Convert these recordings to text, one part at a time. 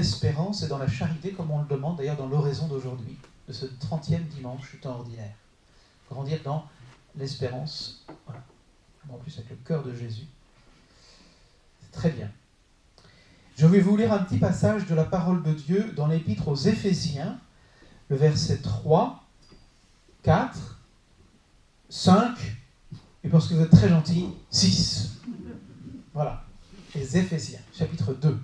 l'espérance et dans la charité, comme on le demande d'ailleurs dans l'oraison d'aujourd'hui, de ce 30e dimanche du temps ordinaire. Grandir dans l'espérance, voilà. En plus avec le cœur de Jésus. C'est très bien. Je vais vous lire un petit passage de la parole de Dieu dans l'épître aux Éphésiens, le verset 3, 4, 5, et parce que vous êtes très gentils, 6. Voilà, les Éphésiens, chapitre 2.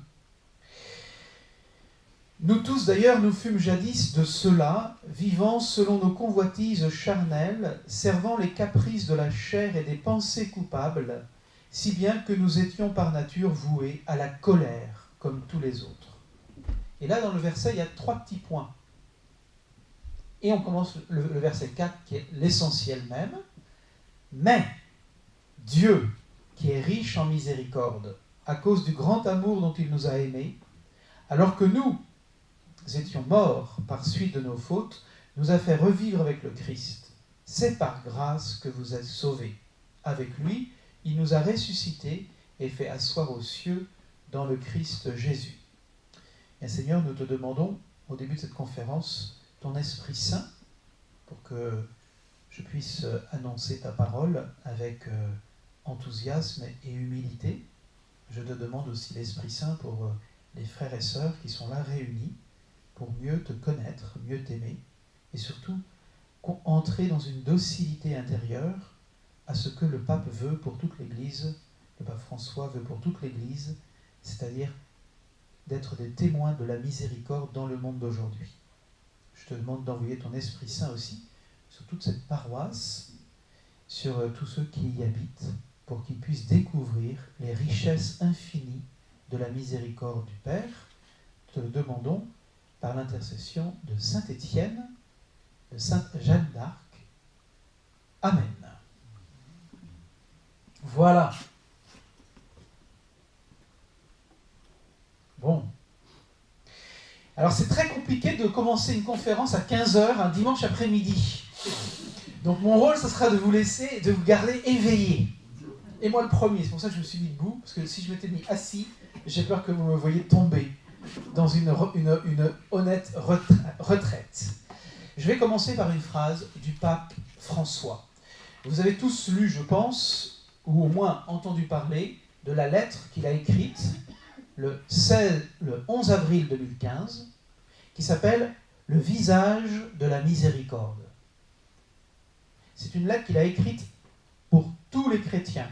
Nous tous d'ailleurs, nous fûmes jadis de ceux-là, vivant selon nos convoitises charnelles, servant les caprices de la chair et des pensées coupables, si bien que nous étions par nature voués à la colère, comme tous les autres. Et là, dans le verset, il y a 3 petits points. Et on commence le verset 4, qui est l'essentiel même. Mais Dieu, qui est riche en miséricorde, à cause du grand amour dont il nous a aimés, alors que nous étions morts par suite de nos fautes, nous a fait revivre avec le Christ. C'est par grâce que vous êtes sauvés. Avec lui, il nous a ressuscités et fait asseoir aux cieux dans le Christ Jésus. Et Seigneur, nous te demandons, au début de cette conférence, ton Esprit Saint, pour que je puisse annoncer ta parole avec enthousiasme et humilité. Je te demande aussi l'Esprit Saint pour les frères et sœurs qui sont là réunis, pour mieux te connaître, mieux t'aimer, et surtout entrer dans une docilité intérieure à ce que le pape veut pour toute l'Église, le pape François veut pour toute l'Église, c'est-à-dire d'être des témoins de la miséricorde dans le monde d'aujourd'hui. Je te demande d'envoyer ton Esprit Saint aussi sur toute cette paroisse, sur tous ceux qui y habitent, pour qu'ils puissent découvrir les richesses infinies de la miséricorde du Père. Te le demandons par l'intercession de Saint Étienne, de Sainte Jeanne d'Arc. Amen. Voilà. Bon. Alors c'est très compliqué de commencer une conférence à 15h un dimanche après-midi. Donc mon rôle, ce sera de vous laisser, de vous garder éveillés. Et moi le premier, c'est pour ça que je me suis mis debout, parce que si je m'étais mis assis, j'ai peur que vous me voyiez tomber dans une honnête retraite. Je vais commencer par une phrase du pape François. Vous avez tous lu, je pense, ou au moins entendu parler, de la lettre qu'il a écrite le 11 avril 2015, qui s'appelle « Le visage de la miséricorde ». C'est une lettre qu'il a écrite pour tous les chrétiens.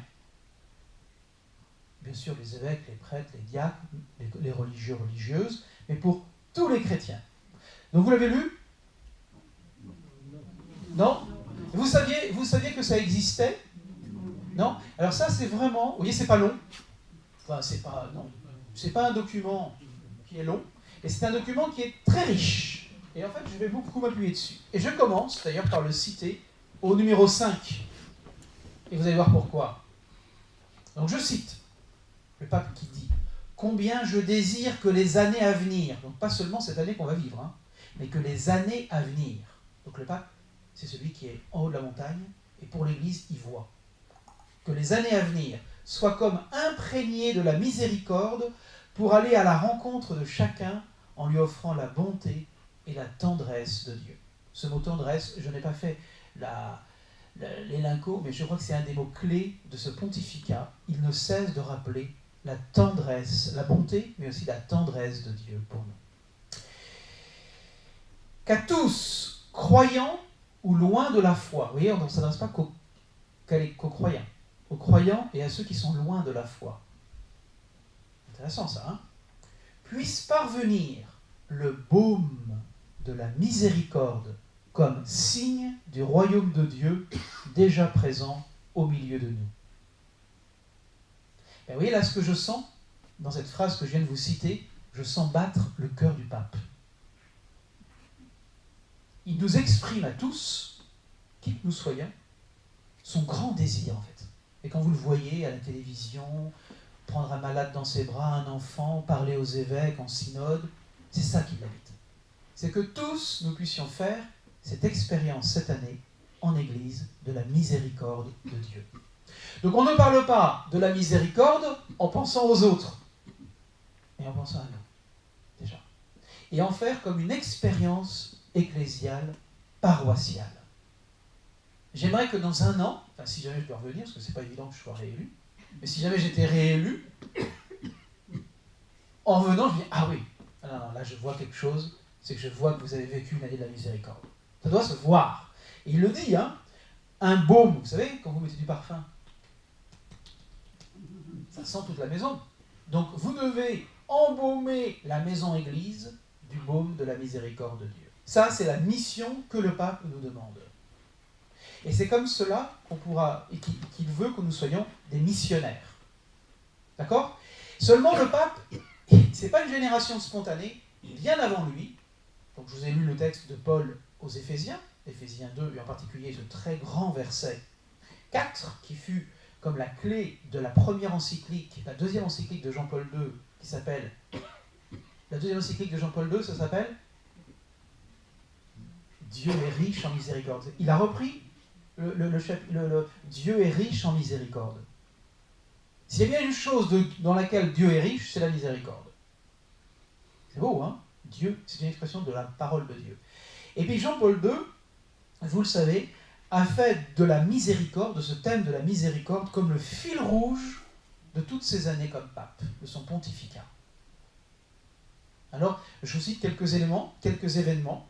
Bien sûr, les évêques, les prêtres, les diacres, les religieux, religieuses, mais pour tous les chrétiens. Donc vous l'avez lu ? Non ? Vous saviez que ça existait ? Non ? Alors ça, c'est vraiment... Vous voyez, c'est pas long. Enfin, c'est pas un document qui est long, et c'est un document qui est très riche. Et en fait, je vais beaucoup m'appuyer dessus. Et je commence, d'ailleurs, par le citer au numéro 5. Et vous allez voir pourquoi. Donc je cite le pape qui dit « Combien je désire que les années à venir, donc pas seulement cette année qu'on va vivre, hein, mais que les années à venir. » Donc le pape, c'est celui qui est en haut de la montagne, et pour l'Église, il voit. Que les années à venir soient comme imprégnées de la miséricorde pour aller à la rencontre de chacun en lui offrant la bonté et la tendresse de Dieu. Ce mot tendresse, je n'ai pas fait l'élinco, mais je crois que c'est un des mots clés de ce pontificat. Il ne cesse de rappeler la tendresse, la bonté, mais aussi la tendresse de Dieu pour nous. Qu'à tous, croyants ou loin de la foi, vous voyez, on ne s'adresse pas qu'aux croyants et à ceux qui sont loin de la foi. Intéressant ça, hein ? Puisse parvenir le baume de la miséricorde comme signe du royaume de Dieu déjà présent au milieu de nous. Et vous voyez là ce que je sens dans cette phrase que je viens de vous citer, je sens battre le cœur du pape. Il nous exprime à tous, qui que nous soyons, son grand désir en fait. Et quand vous le voyez à la télévision, prendre un malade dans ses bras, un enfant, parler aux évêques en synode, c'est ça qui l'habite. C'est que tous nous puissions faire cette expérience cette année en Église de la miséricorde de Dieu. Donc on ne parle pas de la miséricorde en pensant aux autres, mais en pensant à nous, déjà. et en faire comme une expérience ecclésiale, paroissiale. J'aimerais que dans un an, enfin si jamais je peux revenir, parce que c'est pas évident que je sois réélu, mais si jamais j'étais réélu, en revenant, je dis, ah oui, non, là je vois quelque chose, c'est que je vois que vous avez vécu une année de la miséricorde. Ça doit se voir. Et il le dit, hein, un baume, vous savez, quand vous mettez du parfum, ça sent toute la maison. Donc vous devez embaumer la maison église du baume de la miséricorde de Dieu. Ça, c'est la mission que le pape nous demande. Et c'est comme cela qu'on pourra, et qu'il veut que nous soyons des missionnaires. D'accord ? Seulement le pape, c'est pas une génération spontanée, bien avant lui. Donc je vous ai lu le texte de Paul aux Éphésiens, Éphésiens 2, et en particulier ce très grand verset 4, qui fut comme la clé de la première encyclique, la deuxième encyclique de Jean-Paul II, qui s'appelle... La deuxième encyclique de Jean-Paul II, ça s'appelle « Dieu est riche en miséricorde ». Il a repris le Dieu est riche en miséricorde. S'il y a bien une chose dans laquelle Dieu est riche, c'est la miséricorde. C'est beau, hein ? Dieu, c'est une expression de la parole de Dieu. Et puis Jean-Paul II, vous le savez, a fait de la miséricorde, de ce thème de la miséricorde, comme le fil rouge de toutes ces années comme pape, de son pontificat. Alors, je vous cite quelques éléments, quelques événements.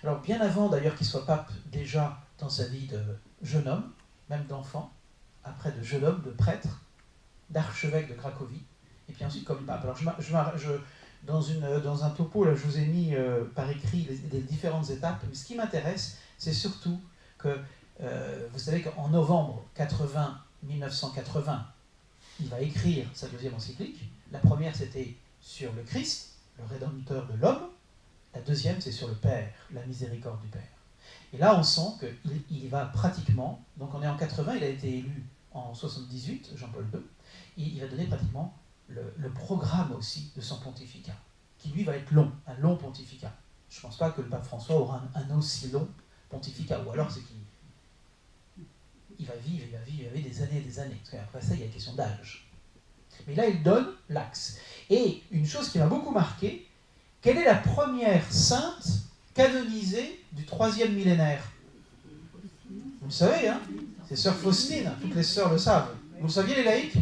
Alors, bien avant d'ailleurs qu'il soit pape, déjà dans sa vie de jeune homme, même d'enfant, après de jeune homme, de prêtre, d'archevêque de Cracovie, et puis ensuite comme pape. Alors, dans un topo, là, je vous ai mis par écrit les différentes étapes, mais ce qui m'intéresse, c'est surtout que, vous savez qu'en novembre 1980, il va écrire sa deuxième encyclique. La première, c'était sur le Christ, le Rédempteur de l'homme. La deuxième, c'est sur le Père, la miséricorde du Père. Et là, on sent qu'il va pratiquement, donc on est en 80, il a été élu en 78, Jean-Paul II, et il va donner pratiquement le programme aussi de son pontificat, qui lui va être long, un long pontificat. Je ne pense pas que le pape François aura un aussi long pontificat, ou alors c'est qu'il va vivre des années et des années, parce qu'après ça, il y a une question d'âge. Mais là, il donne l'axe. Et une chose qui m'a beaucoup marqué, quelle est la première sainte canonisée du 3e millénaire ? Vous le savez, hein ? C'est sœur Faustine, toutes les sœurs le savent. Vous le saviez, les laïcs ?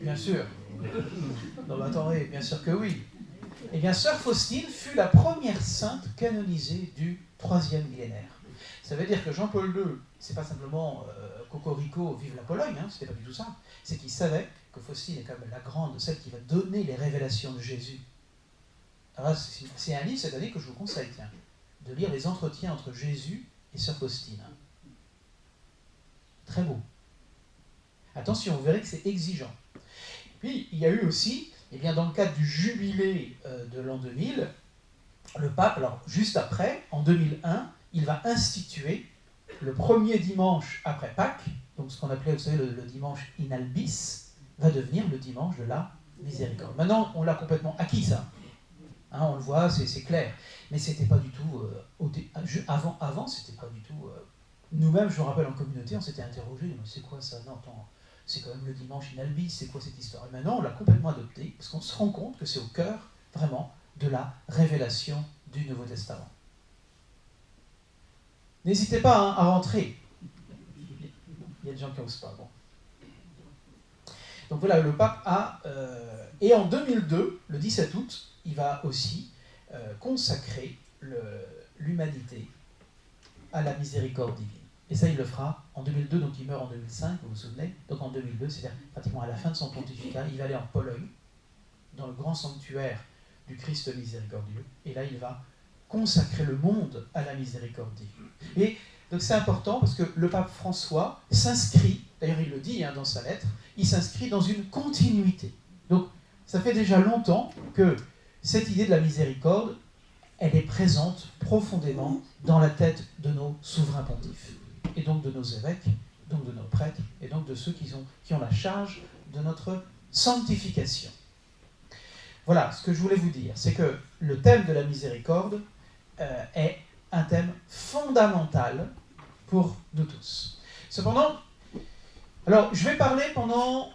Bien sûr. Non, mais attendez, bien sûr que oui. Eh bien, sœur Faustine fut la première sainte canonisée du 3e millénaire. Ça veut dire que Jean-Paul II, c'est pas simplement Cocorico, vive la Pologne, hein, c'était pas du tout ça. C'est qu'il savait que Faustine est quand même la grande, celle qui va donner les révélations de Jésus. Alors là, c'est un livre cette année que je vous conseille, tiens, de lire les entretiens entre Jésus et sœur Faustine. Très beau. Attention, vous verrez que c'est exigeant. Puis, il y a eu aussi, eh bien, dans le cadre du jubilé de l'an 2000, le pape, alors juste après, en 2001, il va instituer le premier dimanche après Pâques, donc ce qu'on appelait, vous savez, le dimanche in albis, va devenir le dimanche de la miséricorde. Maintenant, on l'a complètement acquis, ça. Hein, on le voit, c'est clair. Mais c'était pas du tout... avant, c'était pas du tout... nous-mêmes, je me rappelle, en communauté, on s'était interrogé, mais c'est quoi ça ? Non, attends, c'est quand même le dimanche in albis, c'est quoi cette histoire ? Et maintenant, on l'a complètement adopté, parce qu'on se rend compte que c'est au cœur, vraiment, de la révélation du Nouveau Testament. N'hésitez pas à rentrer. Il y a des gens qui n'osent pas. Bon. Donc voilà, le pape a... et en 2002, le 17 août, il va aussi consacrer l'humanité à la miséricorde divine. Et ça, il le fera en 2002, donc il meurt en 2005, vous vous souvenez. Donc en 2002, c'est-à-dire pratiquement à la fin de son pontificat, il va aller en Pologne, dans le grand sanctuaire du Christ miséricordieux, et là, il va consacrer le monde à la miséricorde divine. Et donc c'est important parce que le pape François s'inscrit, d'ailleurs il le dit dans sa lettre, il s'inscrit dans une continuité. Donc ça fait déjà longtemps que cette idée de la miséricorde, elle est présente profondément dans la tête de nos souverains pontifes, et donc de nos évêques, donc de nos prêtres, et donc de ceux qui ont la charge de notre sanctification. Voilà, ce que je voulais vous dire, c'est que le thème de la miséricorde est un thème fondamental pour nous tous. Cependant, alors je vais parler pendant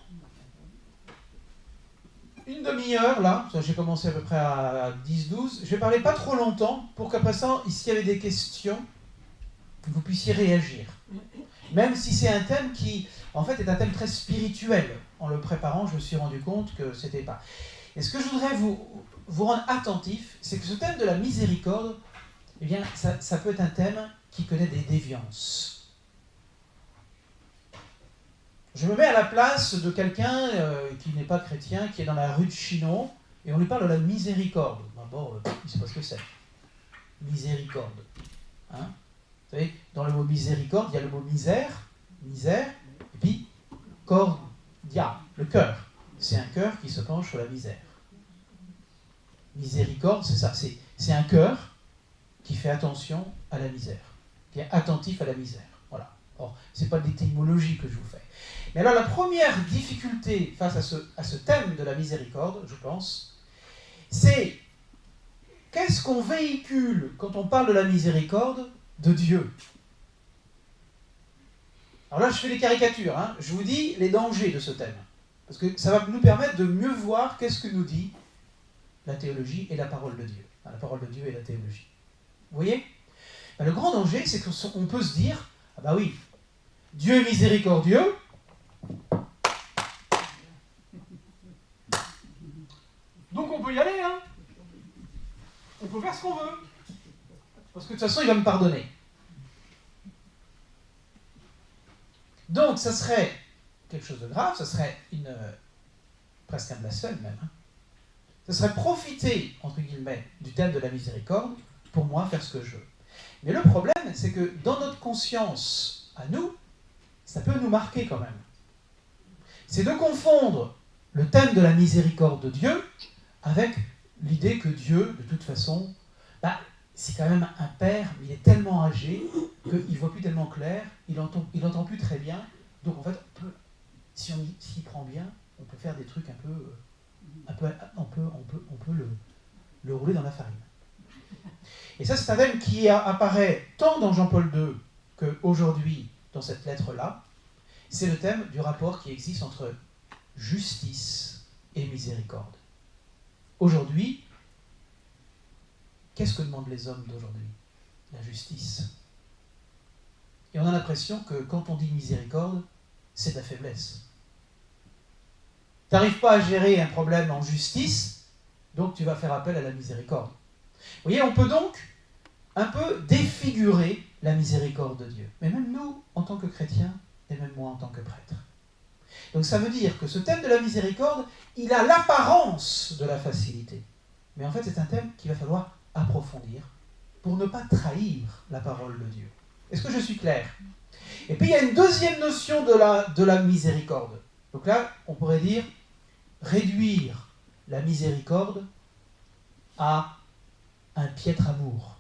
une demi-heure, là, j'ai commencé à peu près à 10-12, je vais parler pas trop longtemps pour qu'après ça, s'il y avait des questions, vous puissiez réagir. Même si c'est un thème qui, en fait, est un thème très spirituel. En le préparant, je me suis rendu compte que c'était pas. Et ce que je voudrais vous rendre attentif, c'est que ce thème de la miséricorde, eh bien, ça peut être un thème qui connaît des déviances. Je me mets à la place de quelqu'un qui n'est pas chrétien, qui est dans la rue de Chinon, et on lui parle de la miséricorde. D'abord, il ne sait pas ce que c'est. Miséricorde. Hein? Vous savez, dans le mot miséricorde, il y a le mot misère, et puis cordia, le cœur. C'est un cœur qui se penche sur la misère. Miséricorde, c'est ça. C'est un cœur qui fait attention à la misère, qui est attentif à la misère. Voilà. Or, ce n'est pas de l'étymologie que je vous fais. Mais alors, la première difficulté face à ce thème de la miséricorde, je pense, c'est qu'est-ce qu'on véhicule quand on parle de la miséricorde de Dieu. Alors là, je fais des caricatures. Hein. Je vous dis les dangers de ce thème. Parce que ça va nous permettre de mieux voir qu'est-ce que nous dit la théologie et la parole de Dieu. Enfin, la parole de Dieu et la théologie. Vous voyez ? Ben, le grand danger, c'est qu'on peut se dire, ah bah oui, Dieu est miséricordieux, donc on peut y aller, hein. On peut faire ce qu'on veut. Parce que de toute façon, il va me pardonner. Donc, ça serait quelque chose de grave, ça serait presque un blasphème même. Hein. Ça serait profiter, entre guillemets, du thème de la miséricorde pour moi faire ce que je veux. Mais le problème, c'est que dans notre conscience, à nous, ça peut nous marquer quand même. C'est de confondre le thème de la miséricorde de Dieu avec l'idée que Dieu, de toute façon, c'est quand même un père, mais il est tellement âgé qu'il ne voit plus tellement clair, il entend plus très bien. Donc en fait, si on s'y prend bien, on peut faire des trucs on peut le rouler dans la farine. Et ça, c'est un thème qui apparaît tant dans Jean-Paul II qu'aujourd'hui dans cette lettre-là. C'est le thème du rapport qui existe entre justice et miséricorde. Aujourd'hui, qu'est-ce que demandent les hommes d'aujourd'hui ? La justice. Et on a l'impression que quand on dit miséricorde, c'est de la faiblesse. Tu n'arrives pas à gérer un problème en justice, donc tu vas faire appel à la miséricorde. Vous voyez, on peut donc un peu défigurer la miséricorde de Dieu. Mais même nous, en tant que chrétiens, et même moi en tant que prêtre. Donc ça veut dire que ce thème de la miséricorde, il a l'apparence de la facilité. Mais en fait, c'est un thème qu'il va falloir approfondir pour ne pas trahir la parole de Dieu. Est-ce que je suis clair ? Et puis il y a une deuxième notion de la miséricorde. Donc là, on pourrait dire réduire la miséricorde à un piètre amour.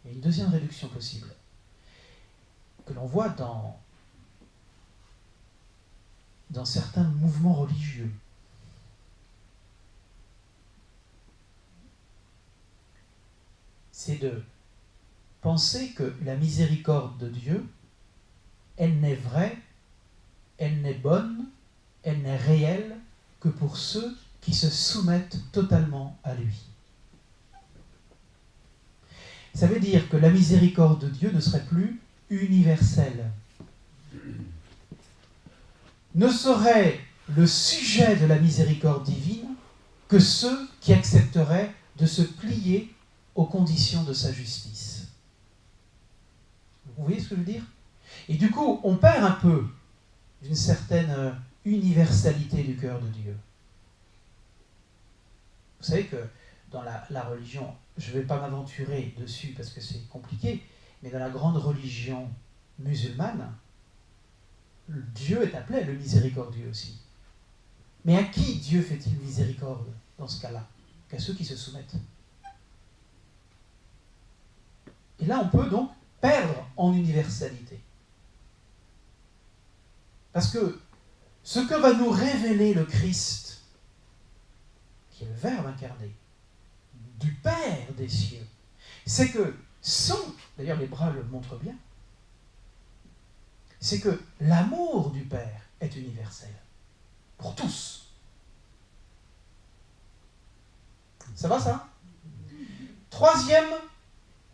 Il y a une deuxième réduction possible que l'on voit dans certains mouvements religieux. C'est de penser que la miséricorde de Dieu, elle n'est vraie, elle n'est bonne, elle n'est réelle que pour ceux qui se soumettent totalement à lui. Ça veut dire que la miséricorde de Dieu ne serait plus universelle. Ne serait le sujet de la miséricorde divine que ceux qui accepteraient de se plier aux conditions de sa justice. Vous voyez ce que je veux dire ? Et du coup, on perd un peu d'une certaine universalité du cœur de Dieu. Vous savez que dans la religion, je ne vais pas m'aventurer dessus parce que c'est compliqué, mais dans la grande religion musulmane, Dieu est appelé le miséricordieux aussi. Mais à qui Dieu fait-il miséricorde dans ce cas-là ? Qu'à ceux qui se soumettent. Et là, on peut donc perdre en universalité. Parce que ce que va nous révéler le Christ, qui est le Verbe incarné, du Père des cieux, c'est que d'ailleurs l'hébreu le montre bien, c'est que l'amour du Père est universel, pour tous. Ça va, ça? Troisième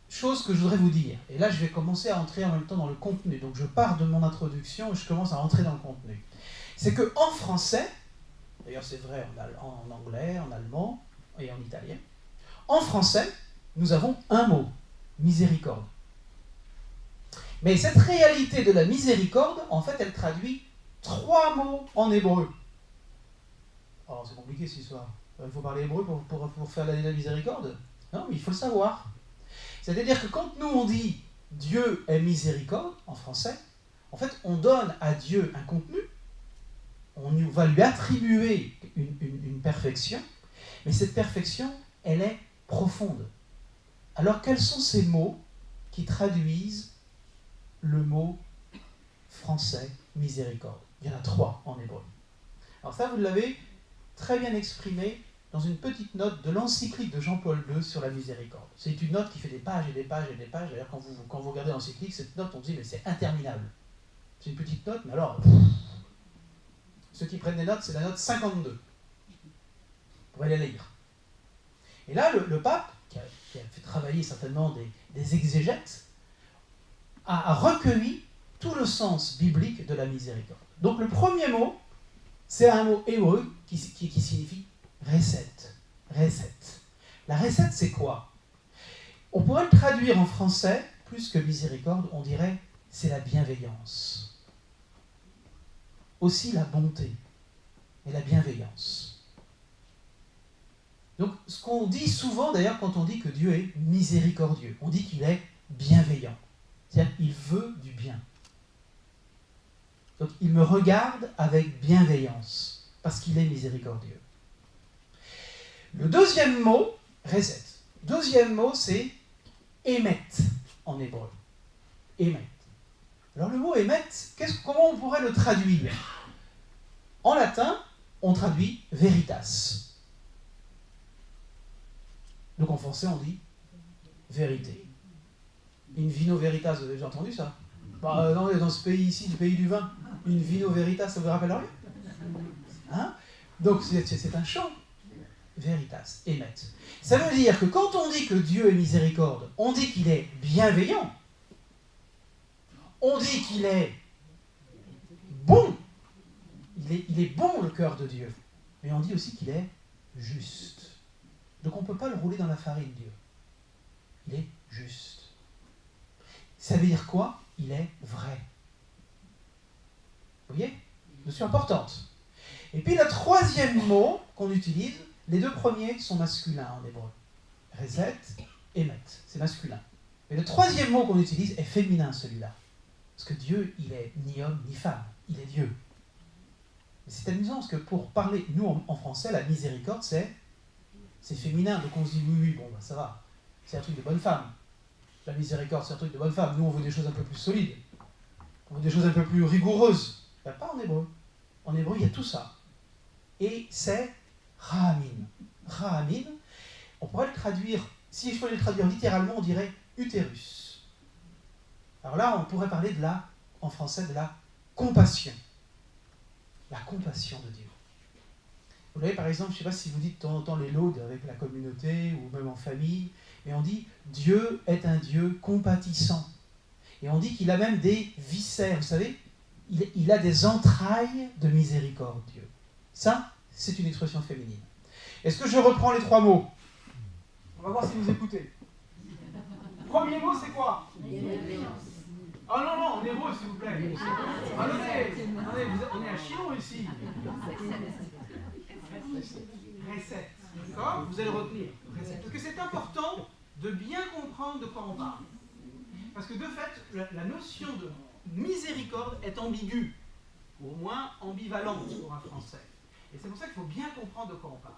chose que je voudrais vous dire, et là je vais commencer à entrer en même temps dans le contenu, donc je pars de mon introduction et je commence à entrer dans le contenu. C'est qu'en français, d'ailleurs c'est vrai en anglais, en allemand et en italien, en français, nous avons un mot, miséricorde. Mais cette réalité de la miséricorde, en fait, elle traduit 3 mots en hébreu. Alors c'est compliqué cette histoire. Il faut parler hébreu pour faire la miséricorde? Non, mais il faut le savoir. C'est-à-dire que quand nous on dit Dieu est miséricorde, en français, en fait on donne à Dieu un contenu, on va lui attribuer une perfection, mais cette perfection, elle est profonde. Alors quels sont ces mots qui traduisent le mot français miséricorde? Il y en a 3 en hébreu. Alors ça, vous l'avez très bien exprimé dans une petite note de l'encyclique de Jean-Paul II sur la miséricorde. C'est une note qui fait des pages et des pages et des pages. D'ailleurs, quand vous regardez l'encyclique, cette note, on se dit, mais c'est interminable. C'est une petite note, mais alors, ceux qui prennent des notes, c'est la note 52. Vous pourrez la lire. Et là, le pape, qui a fait travailler certainement des exégètes, a recueilli tout le sens biblique de la miséricorde. Donc le premier mot, c'est un mot hébreu qui signifie recette. Recette. La recette, c'est quoi? On pourrait le traduire en français, plus que miséricorde, on dirait c'est la bienveillance. Aussi la bonté et la bienveillance. Donc ce qu'on dit souvent d'ailleurs quand on dit que Dieu est miséricordieux, on dit qu'il est bienveillant. C'est-à-dire qu'il veut du bien. Donc il me regarde avec bienveillance, parce qu'il est miséricordieux. Le deuxième mot, recette. Deuxième mot, c'est émet en hébreu. Émet. Alors le mot émet, comment on pourrait le traduire? En latin, on traduit veritas. Donc en français, on dit vérité. In vino veritas, vous avez déjà entendu ça? Bah, non, dans ce pays ici, le pays du vin, in vino veritas, ça vous rappelle rien? Hein? Donc c'est un chant. Veritas, émet. Ça veut dire que quand on dit que Dieu est miséricorde, on dit qu'il est bienveillant, on dit qu'il est bon, il est bon le cœur de Dieu, mais on dit aussi qu'il est juste. Donc on ne peut pas le rouler dans la farine, Dieu. Il est juste. Ça veut dire quoi? Il est vrai. Vous voyez? Notion importante. Et puis le troisième mot qu'on utilise, les deux premiers sont masculins en hébreu. Reset, émet, c'est masculin. Mais le troisième mot qu'on utilise est féminin, celui-là. Parce que Dieu, il est ni homme ni femme, il est Dieu. Mais c'est amusant parce que pour parler, nous en français, la miséricorde, c'est féminin. Donc on se dit oui, bon, bah, ça va, c'est un truc de bonne femme. La miséricorde, c'est un truc de bonne femme. Nous, on veut des choses un peu plus solides. On veut des choses un peu plus rigoureuses. Il n'y a pas en hébreu. En hébreu, il y a tout ça. Et c'est Rahamin. Rahamin, on pourrait le traduire, si il fallait le traduire littéralement, on dirait utérus. Alors là, on pourrait parler en français, de la compassion. La compassion de Dieu. Vous voyez, par exemple, je ne sais pas si vous dites de temps en temps les laudes avec la communauté ou même en famille, mais on dit Dieu est un Dieu compatissant. Et on dit qu'il a même des viscères, vous savez, il a des entrailles de miséricorde, Dieu. Ça, c'est une expression féminine. Est-ce que je reprends les 3 mots? On va voir si vous écoutez. Premier mot, c'est quoi? Oh non, en hébreu, s'il vous plaît. Attendez, on est à Chinon ici. Recette. D'accord? Vous allez retenir. Recette. Parce que c'est important de bien comprendre de quoi on parle. Parce que de fait, la notion de miséricorde est ambiguë, ou au moins ambivalente pour un français. Et c'est pour ça qu'il faut bien comprendre de quoi on parle.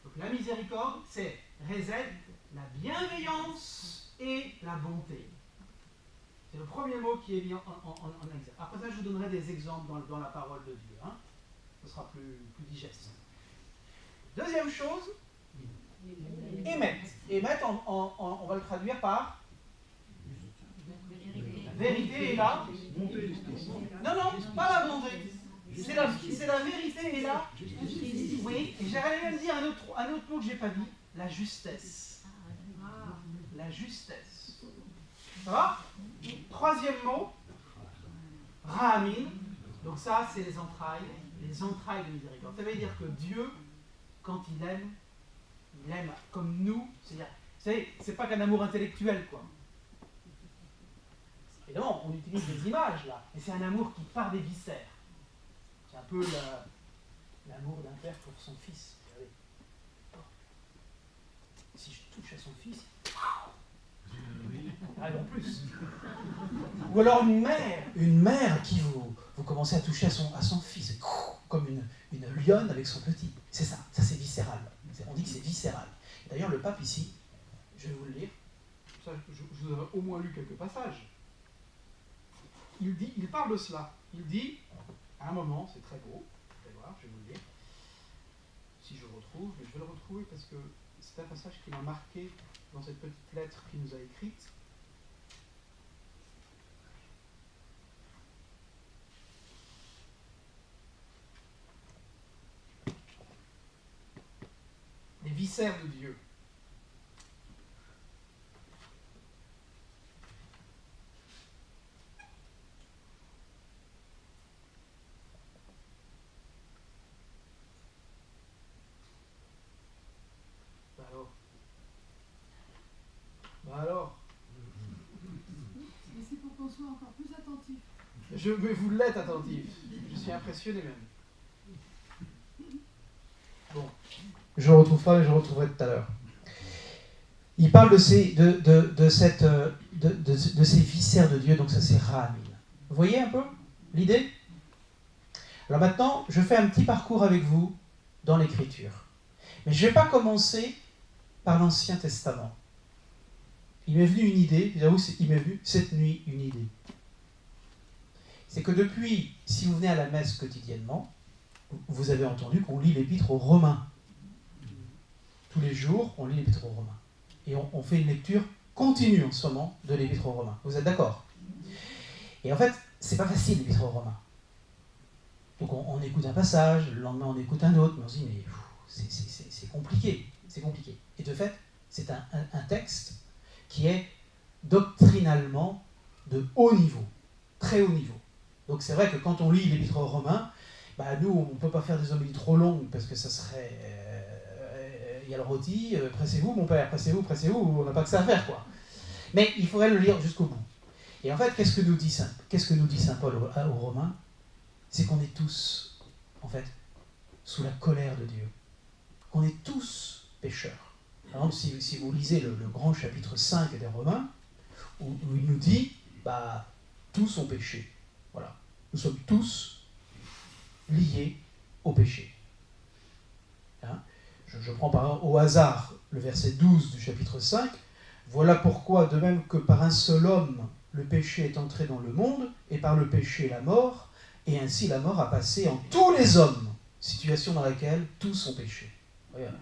Donc la miséricorde, c'est recette, la bienveillance et la bonté. C'est le premier mot qui est mis en exergue. Après ça, je vous donnerai des exemples dans la parole de Dieu. Hein. Ce sera plus digeste. Deuxième chose, émettre. Émettre, on va le traduire par vérité et la... Non, pas la bonté. C'est la vérité et la... Oui, et j'allais même dire un autre mot que je n'ai pas dit. la justesse. La justesse. Ça va? Troisième mot, Rahamim. Donc ça, c'est les entrailles de miséricorde. Ça veut dire que Dieu, quand il aime comme nous. C'est-à-dire, vous savez, c'est pas qu'un amour intellectuel, quoi. Évidemment, on utilise des images, là, mais c'est un amour qui part des viscères. C'est un peu l'amour d'un père pour son fils. Regardez. Si je touche à son fils, ah non plus. Ou alors une mère qui vous commencez à toucher à son fils, comme une lionne avec son petit. C'est ça c'est viscéral. On dit que c'est viscéral. D'ailleurs, le pape ici, je vais vous le lire, ça, je vous aurais au moins lu quelques passages. Il parle de cela. Il dit, à un moment, c'est très beau, vous allez voir, je vais vous le lire, si je le retrouve, mais je vais le retrouver parce que c'est un passage qui m'a marqué dans cette petite lettre qu'il nous a écrite. Les viscères de Dieu. Bah alors. Mais c'est pour qu'on soit encore plus attentif. Mais vous l'êtes attentif. Je suis impressionné même. Bon. Je ne retrouve pas, mais je le retrouverai tout à l'heure. Il parle de ces viscères de Dieu, donc ça c'est Rahamim. Vous voyez un peu l'idée? Alors maintenant, je fais un petit parcours avec vous dans l'Écriture. Mais je ne vais pas commencer par l'Ancien Testament. Il m'est venu une idée, j'avoue, il m'est venu cette nuit une idée. C'est que depuis, si vous venez à la messe quotidiennement, vous avez entendu qu'on lit l'Épître aux Romains. Tous les jours, on lit l'Épître aux Romains. Et on fait une lecture continue en ce moment de l'Épître aux Romains. Vous êtes d'accord? Et en fait, c'est pas facile l'Épître aux Romains. Donc on écoute un passage, le lendemain on écoute un autre, mais on se dit, mais c'est compliqué, c'est compliqué. Et de fait, c'est un texte qui est doctrinalement de haut niveau, très haut niveau. Donc c'est vrai que quand on lit l'Épître aux Romains, bah nous, on ne peut pas faire des homélies trop longues, parce que ça serait... Il y a le rôti, pressez-vous mon père, pressez-vous, on n'a pas que ça à faire, quoi. Mais il faudrait le lire jusqu'au bout. Et en fait, qu'est-ce que nous dit saint Paul aux Romains? C'est qu'on est tous, en fait, sous la colère de Dieu. Qu'on est tous pécheurs. Par exemple, si vous lisez le grand chapitre 5 des Romains, où il nous dit, bah, tous ont péché. Voilà. Nous sommes tous liés au péché. Hein? Je prends par exemple au hasard le verset 12 du chapitre 5. Voilà pourquoi, de même que par un seul homme, le péché est entré dans le monde, et par le péché la mort, et ainsi la mort a passé en tous les hommes, situation dans laquelle tous ont péché. Regarde,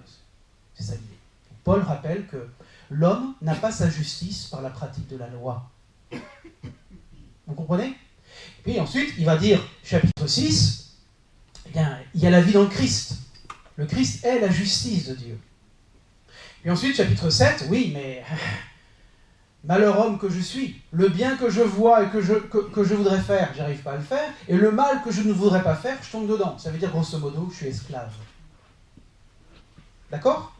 c'est ça l'idée. Paul rappelle que l'homme n'a pas sa justice par la pratique de la loi. Vous comprenez? Puis ensuite, il va dire, chapitre 6, eh bien, il y a la vie dans le Christ. Le Christ est la justice de Dieu. Puis ensuite, chapitre 7, oui, mais malheur homme que je suis, le bien que je vois et que je voudrais faire, j'arrive pas à le faire, et le mal que je ne voudrais pas faire, je tombe dedans. Ça veut dire, grosso modo, je suis esclave. D'accord?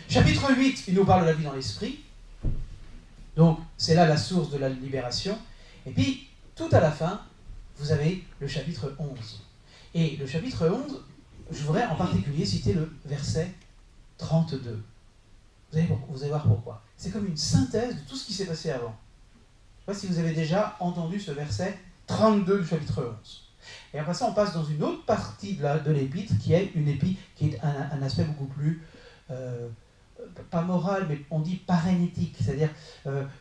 Chapitre 8, il nous parle de la vie dans l'esprit. Donc, c'est là la source de la libération. Et puis, tout à la fin, vous avez le chapitre 11. Et le chapitre 11, je voudrais en particulier citer le verset 32. Vous allez voir pourquoi. C'est comme une synthèse de tout ce qui s'est passé avant. Je ne sais pas si vous avez déjà entendu ce verset 32 du chapitre 11. Et après ça, on passe dans une autre partie de l'épître, qui est un aspect beaucoup plus, pas moral, mais on dit parénétique, c'est-à-dire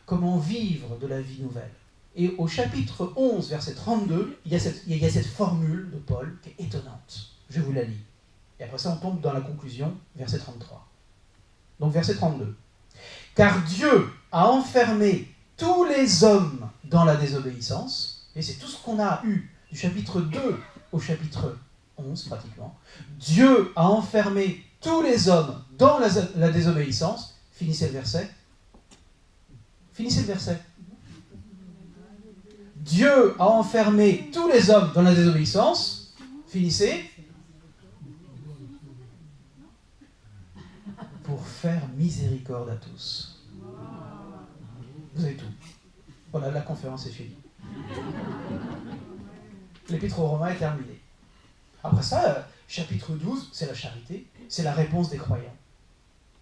comment vivre de la vie nouvelle. Et au chapitre 11, verset 32, il y a cette formule de Paul qui est étonnante. Je vous la lis. Et après ça, on tombe dans la conclusion, verset 33. Donc, verset 32. « Car Dieu a enfermé tous les hommes dans la désobéissance. » Et c'est tout ce qu'on a eu du chapitre 2 au chapitre 11, pratiquement. « Dieu a enfermé tous les hommes dans la désobéissance. Finissez le verset. Finissez le verset. Dieu a enfermé tous les hommes dans la désobéissance. Finissez. Pour faire miséricorde à tous. Vous avez tout. Voilà, la conférence est finie. L'épître aux Romains est terminée. Après ça, chapitre 12, c'est la charité, c'est la réponse des croyants.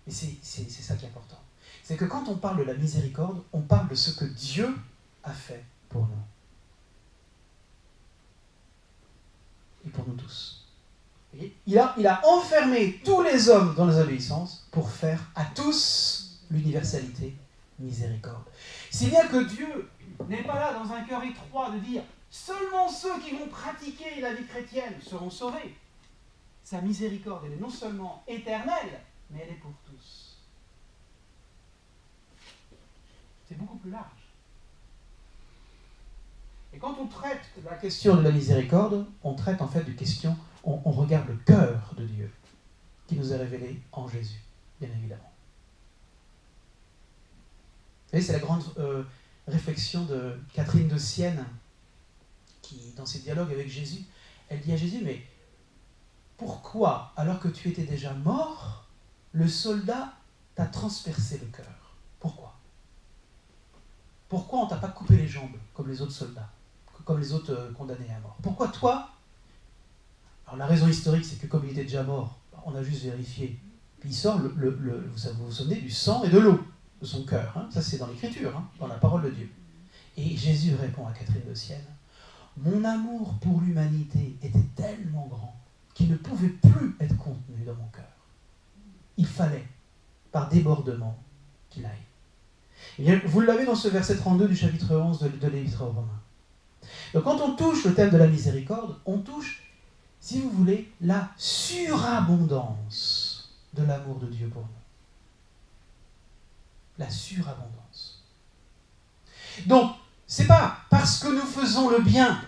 Et c'est ça qui est important. C'est que quand on parle de la miséricorde, on parle de ce que Dieu a fait pour nous. Et pour nous tous. Il a enfermé tous les hommes dans la désobéissance pour faire à tous l'universalité miséricorde. Si bien que Dieu n'est pas là dans un cœur étroit de dire seulement ceux qui vont pratiquer la vie chrétienne seront sauvés. Sa miséricorde, elle est non seulement éternelle, mais elle est pour tous. C'est beaucoup plus large. Et quand on traite la question de la miséricorde, on traite en fait de question, on regarde le cœur de Dieu, qui nous est révélé en Jésus, bien évidemment. Vous voyez, c'est la grande réflexion de Catherine de Sienne, qui, dans ses dialogues avec Jésus, elle dit à Jésus, mais pourquoi, alors que tu étais déjà mort, le soldat t'a transpercé le cœur? Pourquoi? Pourquoi on ne t'a pas coupé les jambes, comme les autres soldats, comme les autres condamnés à mort? Pourquoi toi? Alors la raison historique, c'est que comme il était déjà mort, on a juste vérifié. Puis il sort, vous vous souvenez, du sang et de l'eau de son cœur. Hein? Ça, c'est dans l'Écriture, hein, dans la parole de Dieu. Et Jésus répond à Catherine de Sienne, mon amour pour l'humanité était tellement grand qu'il ne pouvait plus être contenu dans mon cœur. Il fallait, par débordement, qu'il aille. Et bien, vous l'avez dans ce verset 32 du chapitre 11 de l'Épître aux Romains. Donc quand on touche le thème de la miséricorde, on touche, si vous voulez, la surabondance de l'amour de Dieu pour nous. La surabondance. Donc, c'est pas parce que nous faisons le bien,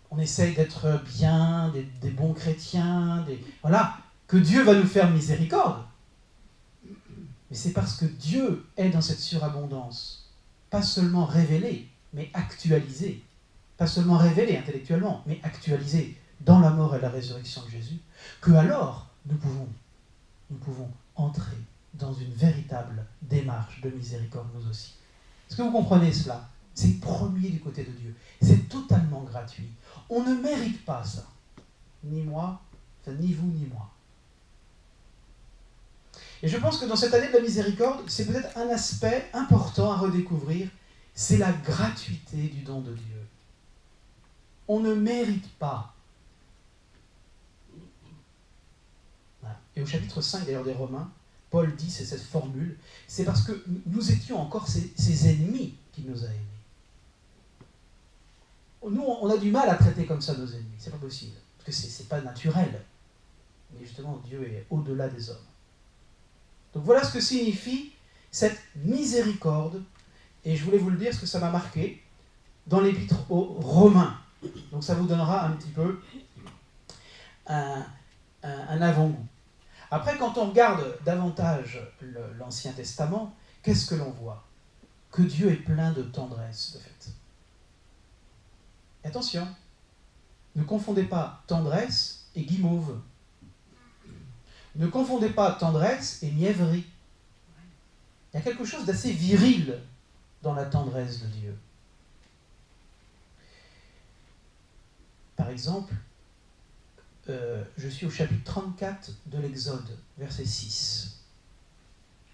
on essaye d'être bien, des bons chrétiens, voilà, que Dieu va nous faire miséricorde. Mais c'est parce que Dieu est dans cette surabondance, pas seulement révélé, mais actualisé. Pas seulement révélé intellectuellement, mais actualisé dans la mort et la résurrection de Jésus, que alors nous pouvons entrer dans une véritable démarche de miséricorde nous aussi. Est-ce que vous comprenez cela? C'est premier du côté de Dieu. C'est totalement gratuit. On ne mérite pas ça. Ni moi, enfin, ni vous, ni moi. Et je pense que dans cette année de la miséricorde, c'est peut-être un aspect important à redécouvrir, c'est la gratuité du don de Dieu. On ne mérite pas. Voilà. Et au chapitre 5 d'ailleurs des Romains, Paul dit, c'est cette formule, c'est parce que nous étions encore ses ennemis qu'il nous a aimés. Nous, on a du mal à traiter comme ça nos ennemis, c'est pas possible, parce que c'est pas naturel. Mais justement, Dieu est au-delà des hommes. Donc voilà ce que signifie cette miséricorde, et je voulais vous le dire parce que ça m'a marqué, dans l'épître aux Romains. Donc ça vous donnera un petit peu un avant-goût. Après, quand on regarde davantage l'Ancien Testament, qu'est-ce que l'on voit? Que Dieu est plein de tendresse, de fait. Et attention, ne confondez pas tendresse et guimauve. Ne confondez pas tendresse et mièvrerie. Il y a quelque chose d'assez viril dans la tendresse de Dieu. Par exemple, je suis au chapitre 34 de l'Exode, verset 6.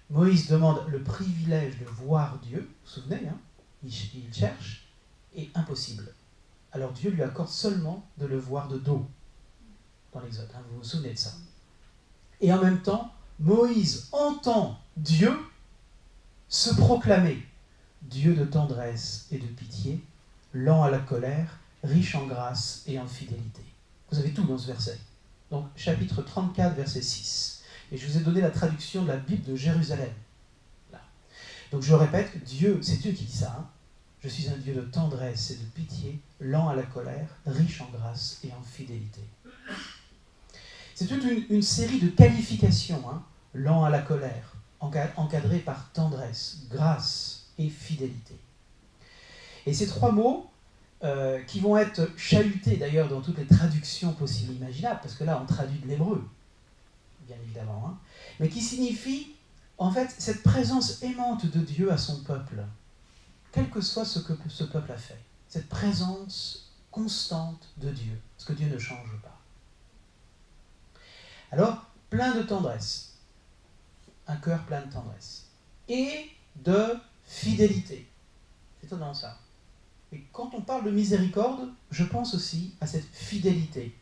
Moïse demande le privilège de voir Dieu, vous vous souvenez, hein? Il cherche, et impossible. Alors Dieu lui accorde seulement de le voir de dos, dans l'Exode, hein? Vous vous souvenez de ça. Et en même temps, Moïse entend Dieu se proclamer Dieu de tendresse et de pitié, lent à la colère, riche en grâce et en fidélité. Vous avez tout dans ce verset. Donc, chapitre 34, verset 6. Et je vous ai donné la traduction de la Bible de Jérusalem. Là. Donc, je répète, c'est Dieu qui dit ça. Hein. Je suis un Dieu de tendresse et de pitié, lent à la colère, riche en grâce et en fidélité. C'est toute une série de qualifications, hein. Lent à la colère, encadré par tendresse, grâce et fidélité. Et ces trois mots, qui vont être chahutés d'ailleurs dans toutes les traductions possibles et imaginables, parce que là on traduit de l'hébreu, bien évidemment, hein, mais qui signifient en fait cette présence aimante de Dieu à son peuple, quel que soit ce que ce peuple a fait, cette présence constante de Dieu, parce que Dieu ne change pas. Alors, plein de tendresse, un cœur plein de tendresse, et de fidélité. C'est étonnant ça. Et quand on parle de miséricorde, je pense aussi à cette fidélité.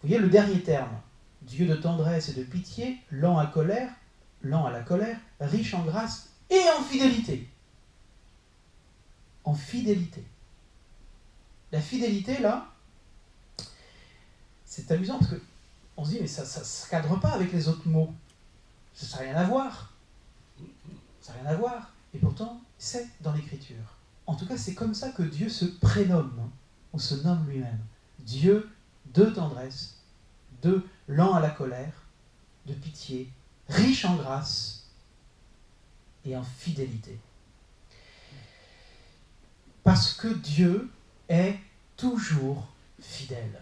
Vous voyez le dernier terme, Dieu de tendresse et de pitié, lent à la colère, riche en grâce et en fidélité. En fidélité. La fidélité, là, c'est amusant parce qu'on se dit, mais ça ne cadre pas avec les autres mots. Ça n'a rien à voir. Ça n'a rien à voir. Et pourtant, c'est dans l'Écriture. En tout cas, c'est comme ça que Dieu se prénomme, ou se nomme lui-même. Dieu de tendresse, de lent à la colère, de pitié, riche en grâce et en fidélité. Parce que Dieu est toujours fidèle.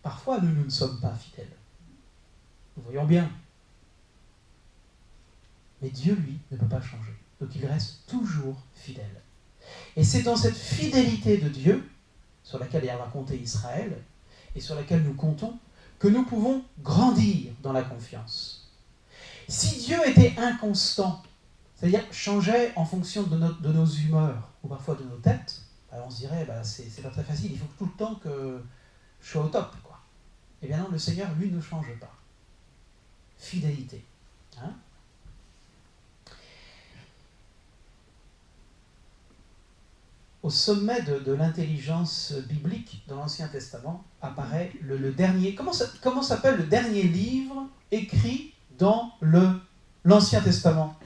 Parfois, nous ne sommes pas fidèles. Nous voyons bien. Mais Dieu, lui, ne peut pas changer. Donc il reste toujours fidèle. Et c'est dans cette fidélité de Dieu, sur laquelle il va compter Israël, et sur laquelle nous comptons, que nous pouvons grandir dans la confiance. Si Dieu était inconstant, c'est-à-dire changeait en fonction de nos humeurs, ou parfois de nos têtes, alors on se dirait, c'est pas très facile, il faut tout le temps que je sois au top, quoi. Eh bien non, le Seigneur, lui, ne change pas. Fidélité. Hein ? Au sommet de l'intelligence biblique dans l'Ancien Testament apparaît le dernier... Comment s'appelle le dernier livre écrit dans l'Ancien Testament?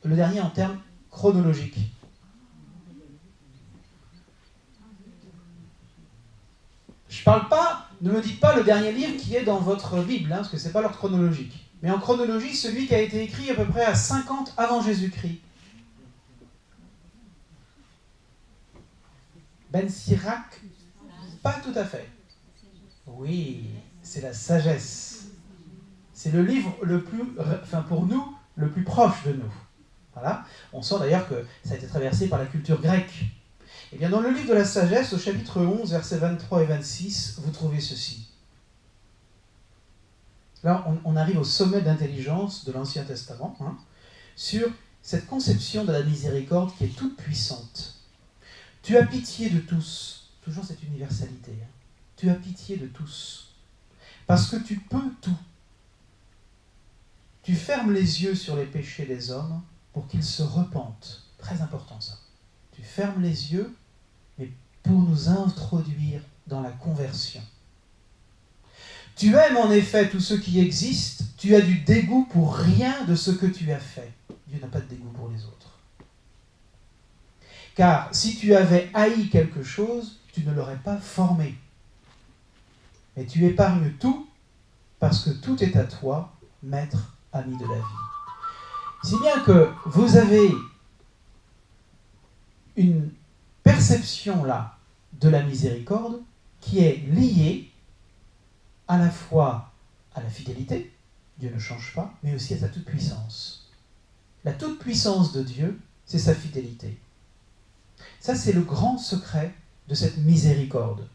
Le dernier en termes chronologiques. Je parle pas, ne me dites pas le dernier livre qui est dans votre Bible, hein, parce que ce n'est pas l'ordre chronologique. Mais en chronologie, celui qui a été écrit à peu près à 50 avant Jésus-Christ. Ben Sirac, pas tout à fait. Oui, c'est la sagesse. C'est le livre le plus, pour nous, le plus proche de nous. Voilà. On sent d'ailleurs que ça a été traversé par la culture grecque. Eh bien, dans le livre de la sagesse, au chapitre 11, versets 23 et 26, vous trouvez ceci. Là, on arrive au sommet d'intelligence de l'Ancien Testament, hein, sur cette conception de la miséricorde qui est toute puissante. Tu as pitié de tous, toujours cette universalité, hein. Tu as pitié de tous, parce que tu peux tout. Tu fermes les yeux sur les péchés des hommes pour qu'ils se repentent. Très important ça. Tu fermes les yeux, mais pour nous introduire dans la conversion. Tu aimes en effet tout ce qui existe, tu as du dégoût pour rien de ce que tu as fait. Dieu n'a pas de dégoût pour les autres. Car si tu avais haï quelque chose, tu ne l'aurais pas formé. Mais tu épargnes tout, parce que tout est à toi, maître, ami de la vie. Si bien que vous avez une perception là de la miséricorde qui est liée à la fois à la fidélité, Dieu ne change pas, mais aussi à sa toute-puissance. La toute-puissance de Dieu, c'est sa fidélité. Ça, c'est le grand secret de cette miséricorde.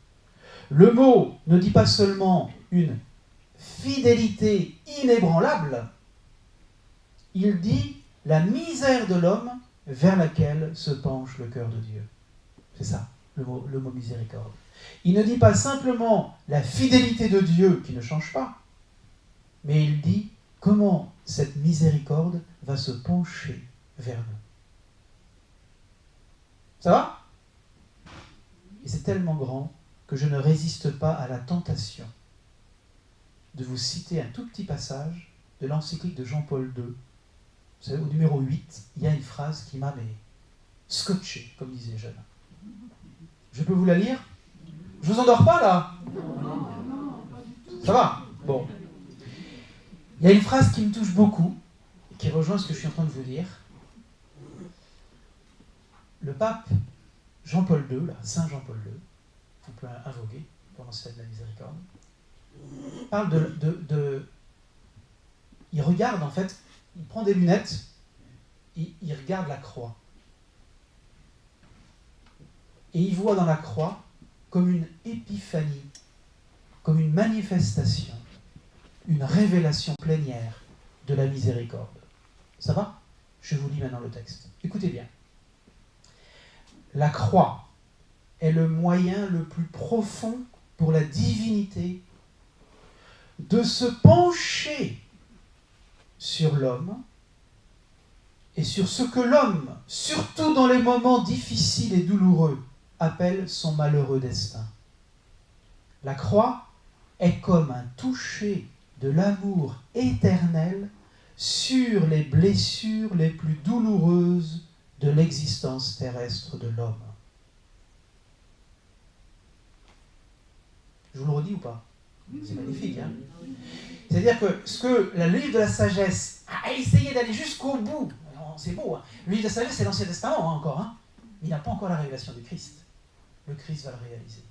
Le mot ne dit pas seulement une fidélité inébranlable, il dit la misère de l'homme vers laquelle se penche le cœur de Dieu. C'est ça, le mot miséricorde. Il ne dit pas simplement la fidélité de Dieu qui ne change pas, mais il dit comment cette miséricorde va se pencher vers nous. Ça va? Et c'est tellement grand que je ne résiste pas à la tentation de vous citer un tout petit passage de l'encyclique de Jean-Paul II. Vous savez, au numéro 8, il y a une phrase qui m'a scotché, comme disaient les jeunes. Je peux vous la lire? Je vous endors pas là? Ça va? Bon. Il y a une phrase qui me touche beaucoup, qui rejoint ce que je suis en train de vous dire. Le pape Jean-Paul II, là, Saint Jean-Paul II, qu'on peut invoquer pendant cette fête de la miséricorde, parle il regarde en fait, il prend des lunettes, il regarde la croix. Et il voit dans la croix comme une épiphanie, comme une manifestation, une révélation plénière de la miséricorde. Ça va? Je vous lis maintenant le texte. Écoutez bien. La croix est le moyen le plus profond pour la divinité de se pencher sur l'homme et sur ce que l'homme, surtout dans les moments difficiles et douloureux, appelle son malheureux destin. La croix est comme un toucher de l'amour éternel sur les blessures les plus douloureuses de l'existence terrestre de l'homme. Je vous le redis ou pas? C'est magnifique, hein? C'est-à-dire que ce que le livre de la sagesse a essayé d'aller jusqu'au bout, c'est beau, hein? Le livre de la sagesse, c'est l'Ancien Testament, hein, encore, hein? Mais il n'a pas encore la révélation du Christ. Le Christ va le réaliser.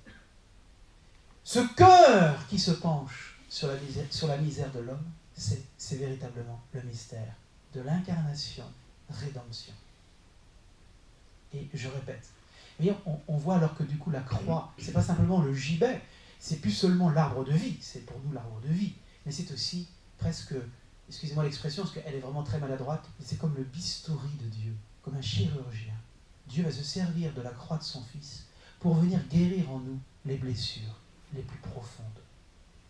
Ce cœur qui se penche sur la misère de l'homme, c'est véritablement le mystère de l'incarnation, rédemption. Et je répète, mais on voit alors que du coup la croix, c'est pas simplement le gibet, c'est plus seulement l'arbre de vie, c'est pour nous l'arbre de vie, mais c'est aussi presque, excusez-moi l'expression, parce qu'elle est vraiment très maladroite, mais c'est comme le bistouri de Dieu, comme un chirurgien. Dieu va se servir de la croix de son Fils pour venir guérir en nous les blessures les plus profondes.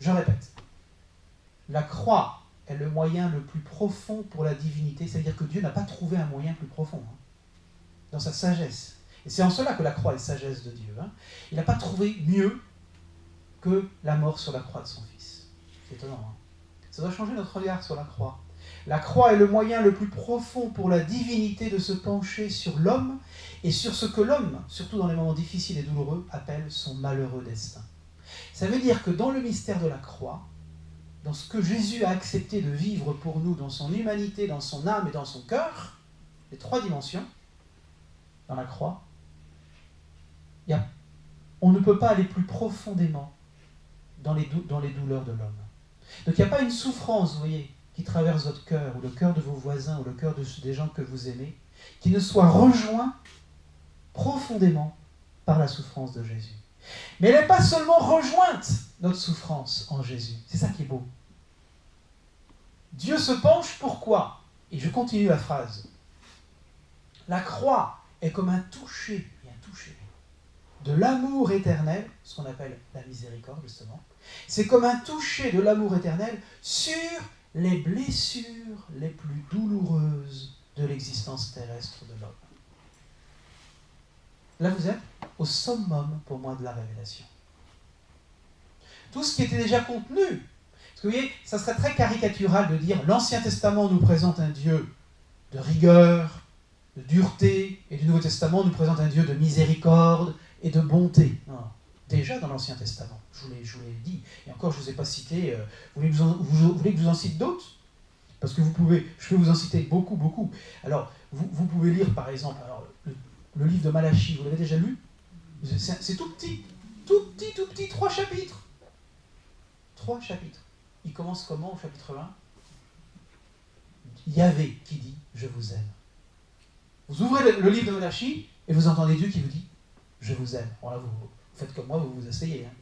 Je répète, la croix est le moyen le plus profond pour la divinité, c'est-à-dire que Dieu n'a pas trouvé un moyen plus profond, hein, dans sa sagesse. Et c'est en cela que la croix est sagesse de Dieu. Hein. Il n'a pas trouvé mieux que la mort sur la croix de son Fils. C'est étonnant. Hein. Ça doit changer notre regard sur la croix. La croix est le moyen le plus profond pour la divinité de se pencher sur l'homme et sur ce que l'homme, surtout dans les moments difficiles et douloureux, appelle son malheureux destin. Ça veut dire que dans le mystère de la croix, dans ce que Jésus a accepté de vivre pour nous, dans son humanité, dans son âme et dans son cœur, les trois dimensions, dans la croix, on ne peut pas aller plus profondément dans les douleurs de l'homme. Donc il n'y a pas une souffrance, vous voyez, qui traverse votre cœur, ou le cœur de vos voisins, ou le cœur des gens que vous aimez, qui ne soit rejoint profondément par la souffrance de Jésus. Mais elle n'est pas seulement rejointe, notre souffrance, en Jésus. C'est ça qui est beau. Dieu se penche, pourquoi? Et je continue la phrase. La croix est comme un toucher de l'amour éternel, ce qu'on appelle la miséricorde, justement. C'est comme un toucher de l'amour éternel sur les blessures les plus douloureuses de l'existence terrestre de l'homme. Là, vous êtes au summum, pour moi, de la révélation. Tout ce qui était déjà contenu. Parce que vous voyez, ça serait très caricatural de dire l'Ancien Testament nous présente un Dieu de rigueur, de dureté, et du Nouveau Testament nous présente un Dieu de miséricorde et de bonté. Non, déjà dans l'Ancien Testament, je vous l'ai dit, et encore je ne vous ai pas cité, vous voulez que je vous en cite d'autres? Parce que je peux vous en citer beaucoup, beaucoup. Alors, vous pouvez lire par exemple le livre de Malachie, vous l'avez déjà lu? C'est tout petit, 3 chapitres. 3 chapitres. Il commence comment au chapitre 1? Yahvé qui dit « Je vous aime ». Vous ouvrez le livre de Malachie et vous entendez Dieu qui vous dit « Je vous aime ». Bon là, vous faites comme moi, vous vous asseyez. Hein.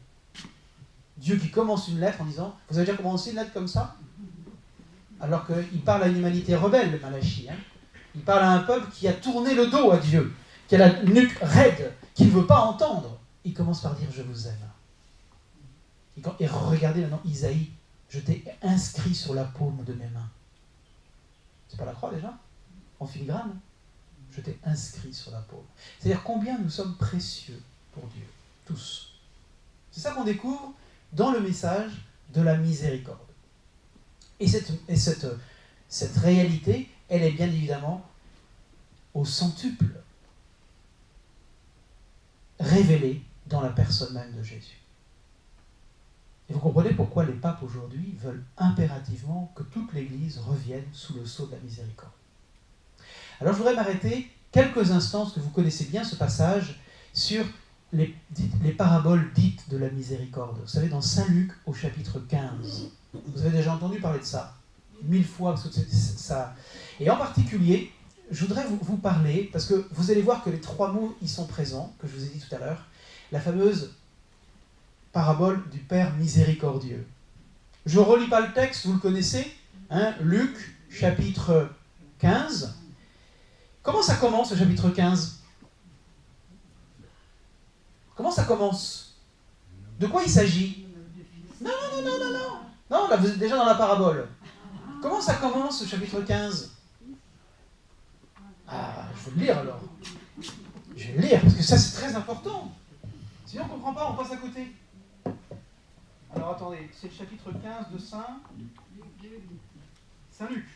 Dieu qui commence une lettre en disant « Vous avez déjà commencé une lettre comme ça ?» Alors qu'il parle à une humanité rebelle, Malachie. Hein. Il parle à un peuple qui a tourné le dos à Dieu, qui a la nuque raide, qui ne veut pas entendre. Il commence par dire « Je vous aime ». Et regardez maintenant Isaïe, je t'ai inscrit sur la paume de mes mains. C'est pas la croix déjà? En filigrane? Je t'ai inscrit sur la paume. C'est-à-dire combien nous sommes précieux pour Dieu, tous. C'est ça qu'on découvre dans le message de la miséricorde. Et cette réalité, elle est bien évidemment au centuple, révélée dans la personne même de Jésus. Et vous comprenez pourquoi les papes aujourd'hui veulent impérativement que toute l'Église revienne sous le sceau de la miséricorde. Alors je voudrais m'arrêter quelques instants, parce que vous connaissez bien ce passage, sur les paraboles dites de la miséricorde. Vous savez, dans Saint Luc, au chapitre 15. Vous avez déjà entendu parler de ça 1000 fois, parce que c'est ça. Et en particulier, je voudrais vous parler, parce que vous allez voir que les 3 mots y sont présents, que je vous ai dit tout à l'heure, la fameuse parabole du Père miséricordieux. Je ne relis pas le texte, vous le connaissez, hein, Luc, chapitre 15. Comment ça commence, le chapitre 15 ? Comment ça commence ? De quoi il s'agit ? Non. Non, là, vous êtes déjà dans la parabole. Comment ça commence, le chapitre 15 ? Ah, je vais le lire alors. Je vais le lire, parce que ça, c'est très important. Sinon, on ne comprend pas, on passe à côté. Alors, attendez, c'est le chapitre 15 de Saint Luc.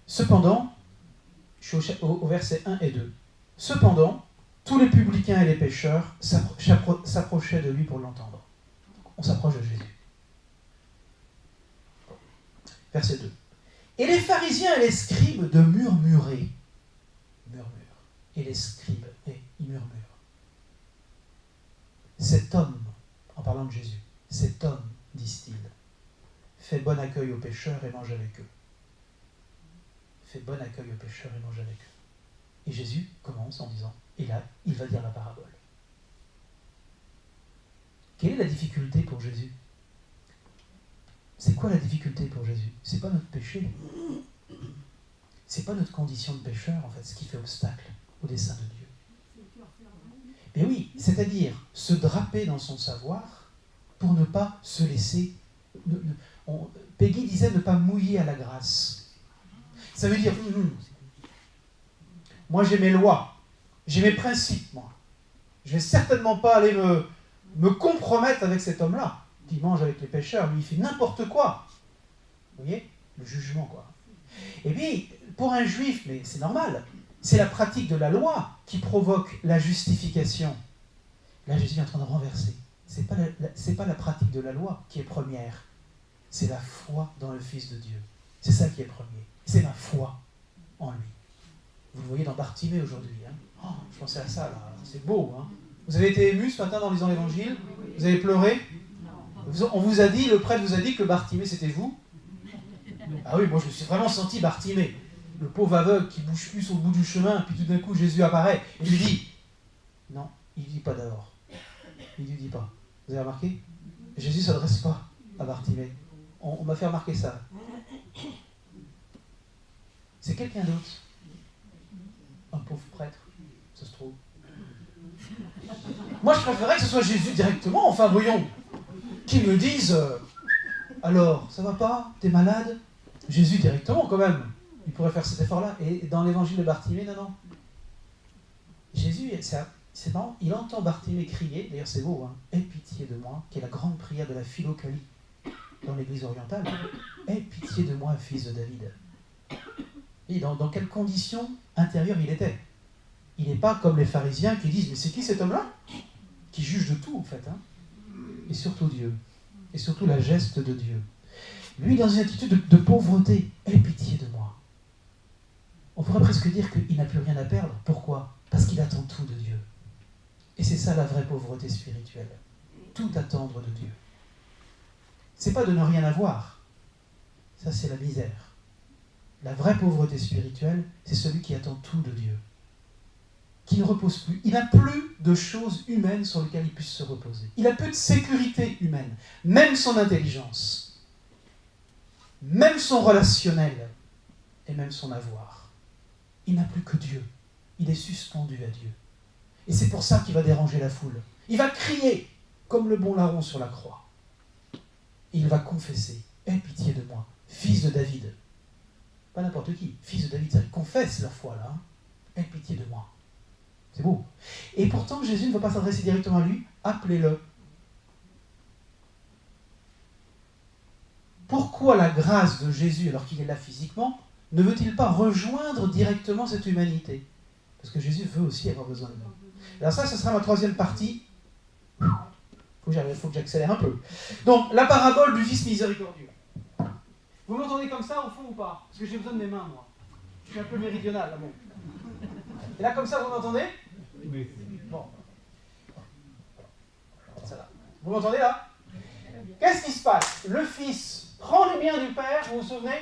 Cependant, je suis au verset 1 et 2. Cependant, tous les publicains et les pécheurs s'approchaient de lui pour l'entendre. On s'approche de Jésus. Verset 2. Et les pharisiens et les scribes de murmurer. Et les scribes, et ils murmurent. Cet homme, en parlant de Jésus, cet homme, disent-ils, fait bon accueil aux pécheurs et mange avec eux. Fait bon accueil aux pécheurs et mange avec eux. Et Jésus commence en disant, et là, il va dire la parabole. Quelle est la difficulté pour Jésus ? C'est quoi la difficulté pour Jésus ? C'est pas notre péché. C'est pas notre condition de pécheur, en fait, ce qui fait obstacle au dessein de Dieu. Mais oui, c'est-à-dire se draper dans son savoir pour ne pas se laisser... Peggy disait ne pas mouiller à la grâce. Ça veut dire, moi j'ai mes lois, j'ai mes principes, moi. Je vais certainement pas aller me compromettre avec cet homme-là, qui mange avec les pécheurs, lui il fait n'importe quoi. Vous voyez ? Le jugement, quoi. Et puis, pour un juif, mais c'est normal, c'est la pratique de la loi qui provoque la justification. Là, Jésus est en train de renverser. C'est pas la pratique de la loi qui est première, c'est la foi dans le Fils de Dieu. C'est ça qui est premier. C'est la foi en lui. Vous le voyez dans Bartimée aujourd'hui. Hein. Oh, je pensais à ça, là. C'est beau. Hein. Vous avez été ému ce matin en lisant l'Évangile ? Vous avez pleuré ? On vous a dit, le prêtre vous a dit que Bartimée, c'était vous ? Ah oui, moi je me suis vraiment senti Bartimée. Le pauvre aveugle qui ne bouge plus sur le bout du chemin, puis tout d'un coup Jésus apparaît et lui dit... Non, il ne dit pas d'abord. Il ne lui dit pas. Vous avez remarqué ? Jésus ne s'adresse pas à Bartimée. On m'a fait remarquer ça. C'est quelqu'un d'autre. Un pauvre prêtre, ça se trouve. Moi, je préférerais que ce soit Jésus directement, enfin, voyons, qui me dise alors, ça va pas ? T'es malade ? Jésus directement, quand même. Il pourrait faire cet effort-là. Et dans l'évangile de Bartimée, non. Jésus, c'est marrant, il entend Bartimée crier, d'ailleurs c'est beau, hein, aie pitié de moi, qui est la grande prière de la Philocalie dans l'église orientale. Aie pitié de moi, fils de David. Et dans quelles conditions intérieures il était ? Il n'est pas comme les pharisiens qui disent, mais c'est qui cet homme-là ? Qui juge de tout, en fait. Hein ? Et surtout Dieu. Et surtout la geste de Dieu. Lui, dans une attitude de pauvreté, aie pitié de moi. On pourrait presque dire qu'il n'a plus rien à perdre. Pourquoi ? Parce qu'il attend tout de Dieu. Et c'est ça la vraie pauvreté spirituelle. Tout attendre de Dieu. C'est pas de ne rien avoir. Ça, c'est la misère. La vraie pauvreté spirituelle, c'est celui qui attend tout de Dieu. Qui ne repose plus. Il n'a plus de choses humaines sur lesquelles il puisse se reposer. Il n'a plus de sécurité humaine. Même son intelligence. Même son relationnel. Et même son avoir. Il n'a plus que Dieu. Il est suspendu à Dieu. Et c'est pour ça qu'il va déranger la foule. Il va crier comme le bon larron sur la croix. Et il va confesser. Aie pitié de moi, fils de David. Pas n'importe qui, fils de David. Ils confessent leur foi là. Aie pitié de moi. C'est beau. Et pourtant, Jésus ne va pas s'adresser directement à lui. Appelez-le. Pourquoi la grâce de Jésus, alors qu'il est là physiquement, ne veut-il pas rejoindre directement cette humanité ? Parce que Jésus veut aussi avoir besoin de nous. Alors ça, ce sera ma troisième partie. Il faut que j'accélère un peu. Donc, la parabole du Fils miséricordieux. Vous m'entendez comme ça, au fond, ou pas? Parce que j'ai besoin de mes mains, moi. Je suis un peu méridional, là, bon. Et là, comme ça, vous m'entendez? Oui. Bon. Ça va. Vous m'entendez, là? Qu'est-ce qui se passe? Le Fils prend les biens du Père, vous vous souvenez?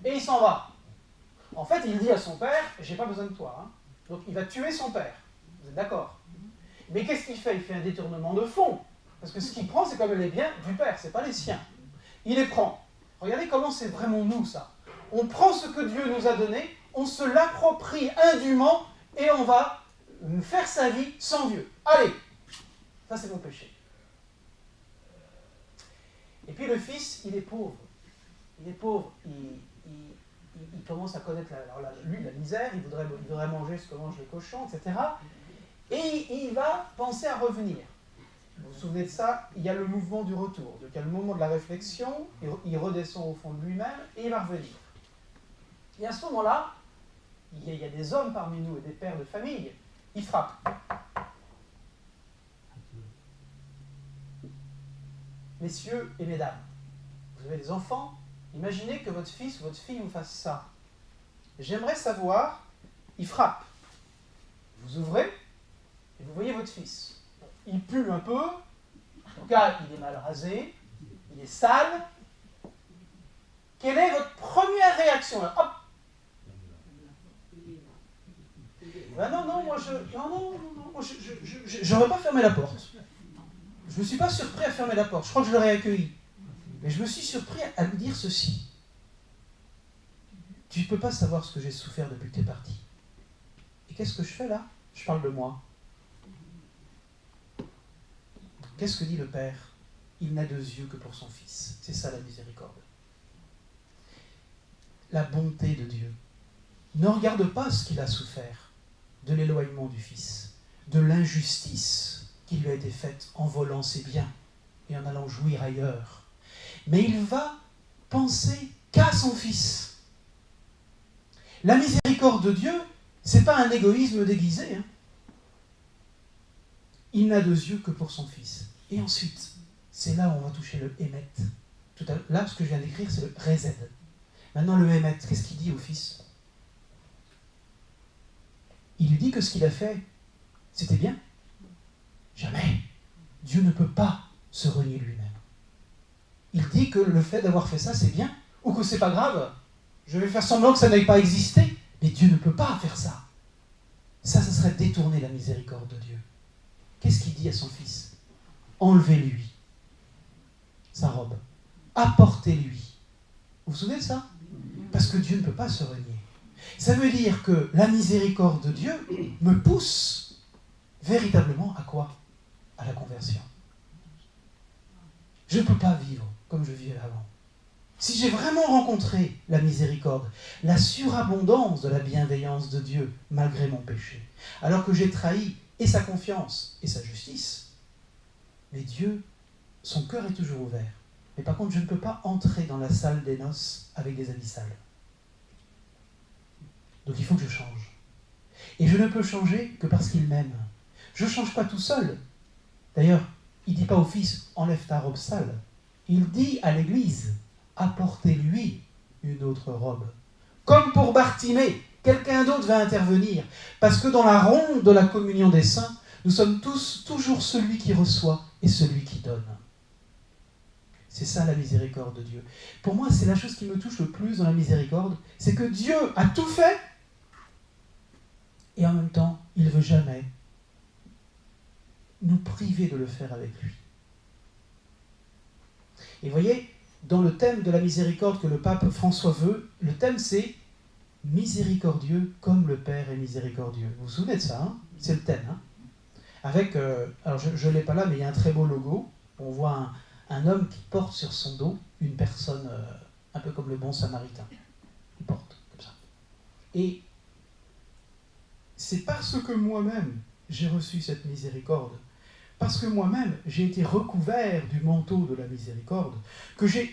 Et il s'en va. En fait, il dit à son Père, j'ai pas besoin de toi. Hein. Donc, il va tuer son Père. Vous êtes d'accord? Mais qu'est-ce qu'il fait? Il fait un détournement de fond. Parce que ce qu'il prend, c'est quand même les biens du Père, c'est pas les siens. Il les prend. Regardez comment c'est vraiment nous, ça. On prend ce que Dieu nous a donné, on se l'approprie indûment, et on va faire sa vie sans Dieu. Allez! Ça, c'est mon péché. Et puis le Fils, il est pauvre. Il est pauvre. Il commence à connaître la misère, il voudrait manger ce que mangent les cochons, etc. Et il va penser à revenir. Vous vous souvenez de ça? Il y a le mouvement du retour. Donc il y a le moment de la réflexion, il redescend au fond de lui-même et il va revenir. Et à ce moment-là, il y a des hommes parmi nous et des pères de famille, ils frappent. Messieurs et mesdames, vous avez des enfants, imaginez que votre fils ou votre fille vous fasse ça. J'aimerais savoir, il frappe. Vous ouvrez et vous voyez votre fils. Il pue un peu, en tout cas il est mal rasé, il est sale. Quelle est votre première réaction là? Hop. Ben non, moi je n'aurais pas fermé la porte. Je ne me suis pas surpris à fermer la porte, je crois que je l'aurais accueilli. Mais je me suis surpris à lui dire ceci. Tu ne peux pas savoir ce que j'ai souffert depuis que tu es parti. Et qu'est-ce que je fais là? Je parle de moi. Qu'est-ce que dit le Père? Il n'a de yeux que pour son Fils. C'est ça la miséricorde. La bonté de Dieu. Ne regarde pas ce qu'il a souffert, de l'éloignement du Fils, de l'injustice qui lui a été faite en volant ses biens et en allant jouir ailleurs. Mais il va penser qu'à son Fils. La miséricorde de Dieu, ce n'est pas un égoïsme déguisé. Hein. Il n'a de yeux que pour son Fils. Et ensuite, c'est là où on va toucher le émet. Là, ce que je viens d'écrire, c'est le rézed. Maintenant, le émet, qu'est-ce qu'il dit au Fils? Il lui dit que ce qu'il a fait, c'était bien. Jamais. Dieu ne peut pas se renier lui-même. Il dit que le fait d'avoir fait ça, c'est bien, ou que c'est pas grave. Je vais faire semblant que ça n'ait pas existé, mais Dieu ne peut pas faire ça. Ça serait détourner la miséricorde de Dieu. Qu'est-ce qu'il dit à son Fils? Enlevez-lui sa robe. Apportez-lui. Vous vous souvenez de ça? Parce que Dieu ne peut pas se renier. Ça veut dire que la miséricorde de Dieu me pousse véritablement à quoi? À la conversion. Je ne peux pas vivre comme je vivais avant. Si j'ai vraiment rencontré la miséricorde, la surabondance de la bienveillance de Dieu, malgré mon péché, alors que j'ai trahi et sa confiance et sa justice, mais Dieu, son cœur est toujours ouvert. Mais par contre, je ne peux pas entrer dans la salle des noces avec des habits sales. Donc il faut que je change. Et je ne peux changer que parce qu'il m'aime. Je ne change pas tout seul. D'ailleurs, il ne dit pas au Fils, enlève ta robe sale. Il dit à l'Église, apportez-lui une autre robe. Comme pour Bartimée, quelqu'un d'autre va intervenir. Parce que dans la ronde de la communion des saints, nous sommes tous toujours celui qui reçoit et celui qui donne. C'est ça la miséricorde de Dieu. Pour moi, c'est la chose qui me touche le plus dans la miséricorde, c'est que Dieu a tout fait, et en même temps, il ne veut jamais nous priver de le faire avec lui. Et vous voyez, dans le thème de la miséricorde que le pape François veut, le thème c'est « miséricordieux comme le Père est miséricordieux ». Vous vous souvenez de ça, hein? C'est le thème. Hein? Avec, alors je ne l'ai pas là, mais il y a un très beau logo. On voit un homme qui porte sur son dos une personne un peu comme le bon samaritain. Il porte comme ça. Et c'est parce que moi-même, j'ai reçu cette miséricorde, parce que moi-même, j'ai été recouvert du manteau de la miséricorde, que j'ai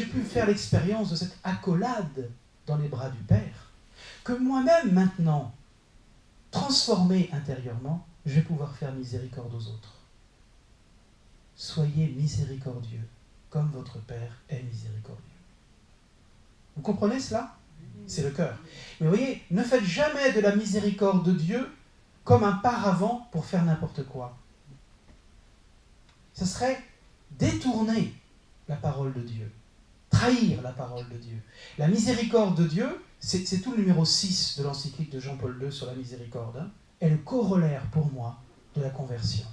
pu faire l'expérience de cette accolade dans les bras du Père, que moi-même, maintenant, transformé intérieurement, je vais pouvoir faire miséricorde aux autres. soyez miséricordieux, comme votre Père est miséricordieux. Vous comprenez cela? C'est le cœur. Mais vous voyez, ne faites jamais de la miséricorde de Dieu comme un paravent pour faire n'importe quoi. Ce serait détourner la parole de Dieu, trahir la parole de Dieu. La miséricorde de Dieu, c'est tout le numéro 6 de l'encyclique de Jean-Paul II sur la miséricorde, hein, est le corollaire pour moi de la conversion.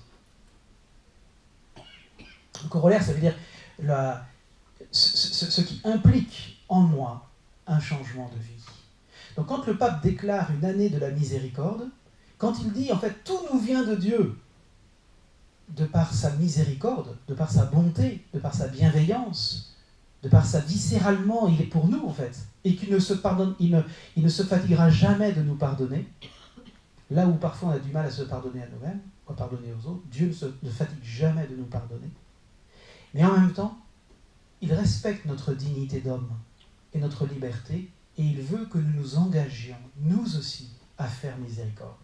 Le corollaire, ça veut dire ce qui implique en moi un changement de vie. Donc quand le pape déclare une année de la miséricorde, quand il dit en fait tout nous vient de Dieu, de par sa miséricorde, de par sa bonté, de par sa bienveillance, de par sa viscéralement, il est pour nous en fait, et qu'il ne se pardonne, il ne se fatiguera jamais de nous pardonner. Là où parfois on a du mal à se pardonner à nous-mêmes, à pardonner aux autres, Dieu ne fatigue jamais de nous pardonner. Mais en même temps, il respecte notre dignité d'homme et notre liberté, et il veut que nous nous engagions, nous aussi, à faire miséricorde.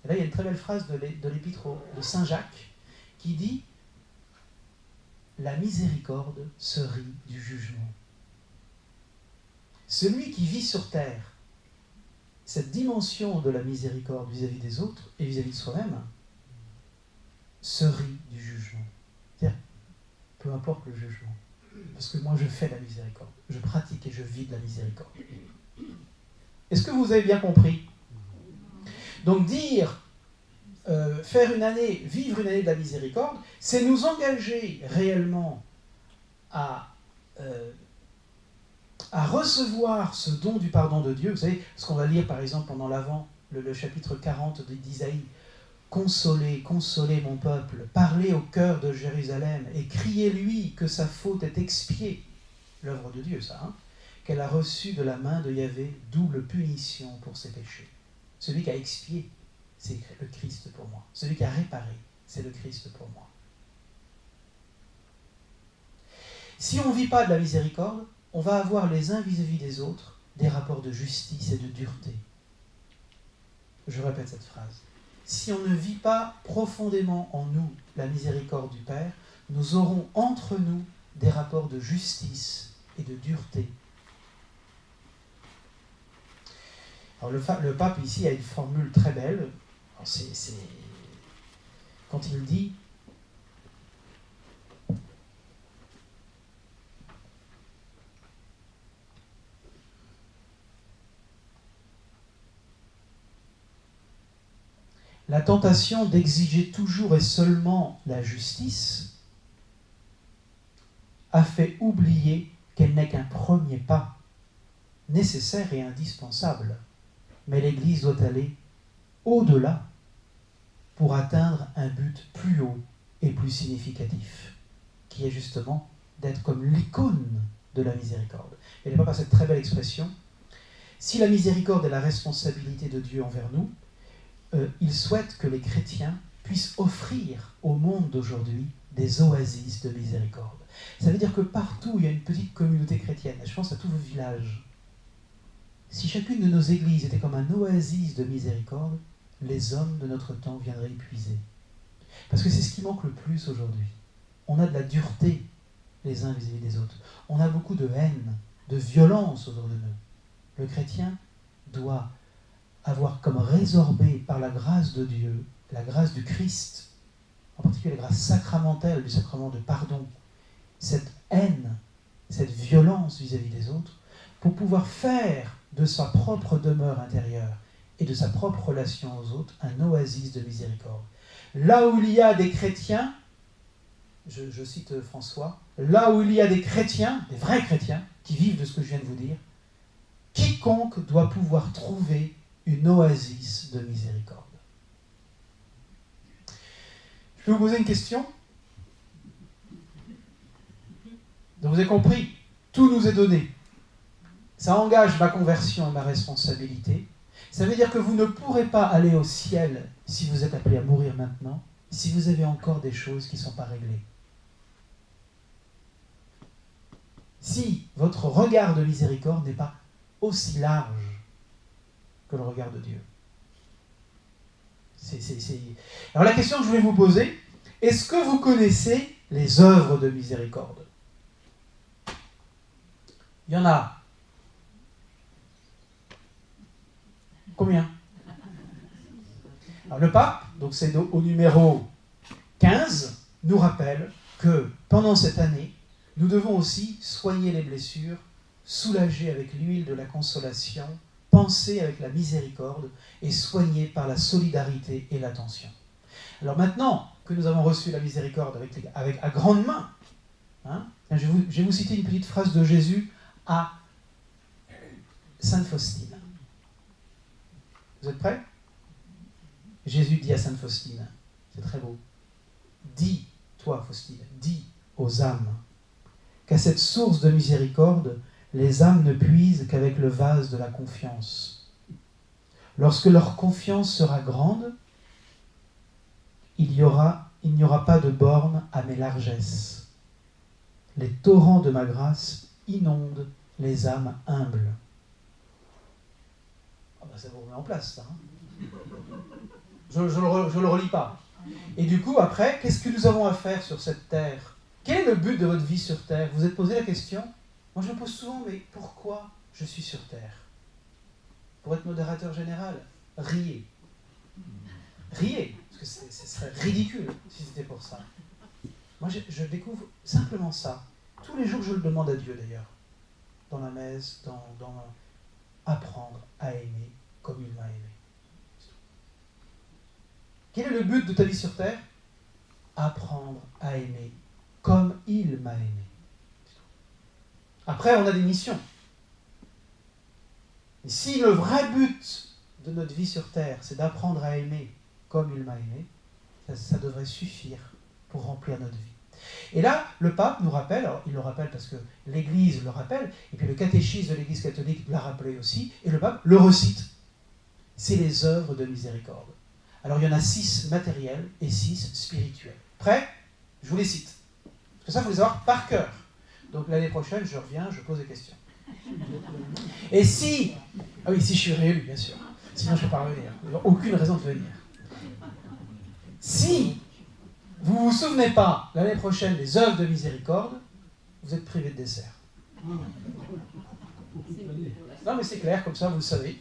Et là, il y a une très belle phrase de l'épître de Saint Jacques qui dit « La miséricorde se rit du jugement ». Celui qui vit sur terre cette dimension de la miséricorde vis-à-vis des autres et vis-à-vis de soi-même se rit du jugement. C'est-à-dire, peu importe le jugement, parce que moi je fais la miséricorde, je pratique et je vis de la miséricorde. Est-ce que vous avez bien compris? Donc dire, faire une année, vivre une année de la miséricorde, c'est nous engager réellement à recevoir ce don du pardon de Dieu. Vous savez, ce qu'on va lire par exemple pendant l'Avent, le chapitre 40 d'Isaïe, « Consolez, consolez mon peuple, parlez au cœur de Jérusalem et criez-lui que sa faute est expiée. » L'œuvre de Dieu, ça, hein, qu'elle a reçu de la main de Yahvé double punition pour ses péchés. Celui qui a expié, c'est le Christ pour moi. Celui qui a réparé, c'est le Christ pour moi. Si on ne vit pas de la miséricorde, on va avoir les uns vis-à-vis des autres des rapports de justice et de dureté. Je répète cette phrase. Si on ne vit pas profondément en nous la miséricorde du Père, nous aurons entre nous des rapports de justice et de dureté. Alors le pape ici a une formule très belle. C'est quand il dit la tentation d'exiger toujours et seulement la justice a fait oublier qu'elle n'est qu'un premier pas, nécessaire et indispensable. Mais l'Église doit aller au-delà pour atteindre un but plus haut et plus significatif, qui est justement d'être comme l'icône de la miséricorde. Et le pape a cette très belle expression, si la miséricorde est la responsabilité de Dieu envers nous, il souhaite que les chrétiens puissent offrir au monde d'aujourd'hui des oasis de miséricorde. Ça veut dire que partout où il y a une petite communauté chrétienne, je pense à tous vos villages, si chacune de nos églises était comme un oasis de miséricorde, les hommes de notre temps viendraient y puiser. Parce que c'est ce qui manque le plus aujourd'hui. On a de la dureté les uns vis-à-vis des autres. On a beaucoup de haine, de violence autour de nous. Le chrétien doit avoir comme résorbé par la grâce de Dieu, la grâce du Christ, en particulier la grâce sacramentelle du sacrement de pardon, cette haine, cette violence vis-à-vis des autres, pour pouvoir faire de sa propre demeure intérieure et de sa propre relation aux autres un oasis de miséricorde. Là où il y a des chrétiens, je cite François, là où il y a des chrétiens, des vrais chrétiens, qui vivent de ce que je viens de vous dire, quiconque doit pouvoir trouver une oasis de miséricorde. Je peux vous poser une question? Donc vous avez compris, tout nous est donné. Ça engage ma conversion et ma responsabilité. Ça veut dire que vous ne pourrez pas aller au ciel si vous êtes appelé à mourir maintenant, si vous avez encore des choses qui ne sont pas réglées. Si votre regard de miséricorde n'est pas aussi large que le regard de Dieu. Alors la question que je voulais vous poser, Est-ce que vous connaissez les œuvres de miséricorde? Il y en a. Combien? Alors, le pape, donc c'est au numéro 15, nous rappelle que pendant cette année, nous devons aussi soigner les blessures, soulager avec l'huile de la consolation, penser avec la miséricorde et soigner par la solidarité et l'attention. Alors maintenant que nous avons reçu la miséricorde avec à grandes mains, hein, je vais vous citer une petite phrase de Jésus à Sainte Faustine. Vous êtes prêts? Jésus dit à Sainte Faustine, c'est très beau, dis, toi Faustine, dis aux âmes qu'à cette source de miséricorde, les âmes ne puisent qu'avec le vase de la confiance. Lorsque leur confiance sera grande, il n'y aura pas de borne à mes largesses. Les torrents de ma grâce inondent les âmes humbles. Ah ben ça vous remet en place, ça. Hein, je le relis pas. Et du coup, après, qu'est-ce que nous avons à faire sur cette terre? Quel est le but de votre vie sur terre? Vous vous êtes posé la question? Moi, je me pose souvent, mais pourquoi je suis sur terre? Pour être modérateur général, riez. Riez, parce que ce serait ridicule si c'était pour ça. Moi, je découvre simplement ça. Tous les jours, je le demande à Dieu, d'ailleurs. Dans la messe, dans apprendre à aimer comme il m'a aimé. Quel est le but de ta vie sur terre? Apprendre à aimer comme il m'a aimé. Après, on a des missions. Et si le vrai but de notre vie sur terre, c'est d'apprendre à aimer comme il m'a aimé, ça devrait suffire pour remplir notre vie. Et là, le pape nous rappelle, alors il le rappelle parce que l'Église le rappelle, et puis le catéchisme de l'Église catholique l'a rappelé aussi, et le pape le recite. C'est les œuvres de miséricorde. Alors il y en a 6 matérielles et 6 spirituelles. Prêts? Je vous les cite. Parce que ça, il faut les avoir par cœur. Donc l'année prochaine, je reviens, je pose des questions. Et si... Ah oui, si je suis réélu, bien sûr. Sinon, je ne peux pas revenir. Il n'y a aucune raison de venir. Si vous ne vous souvenez pas, l'année prochaine, des œuvres de miséricorde, vous êtes privé de dessert. Non, mais c'est clair, comme ça, vous le savez.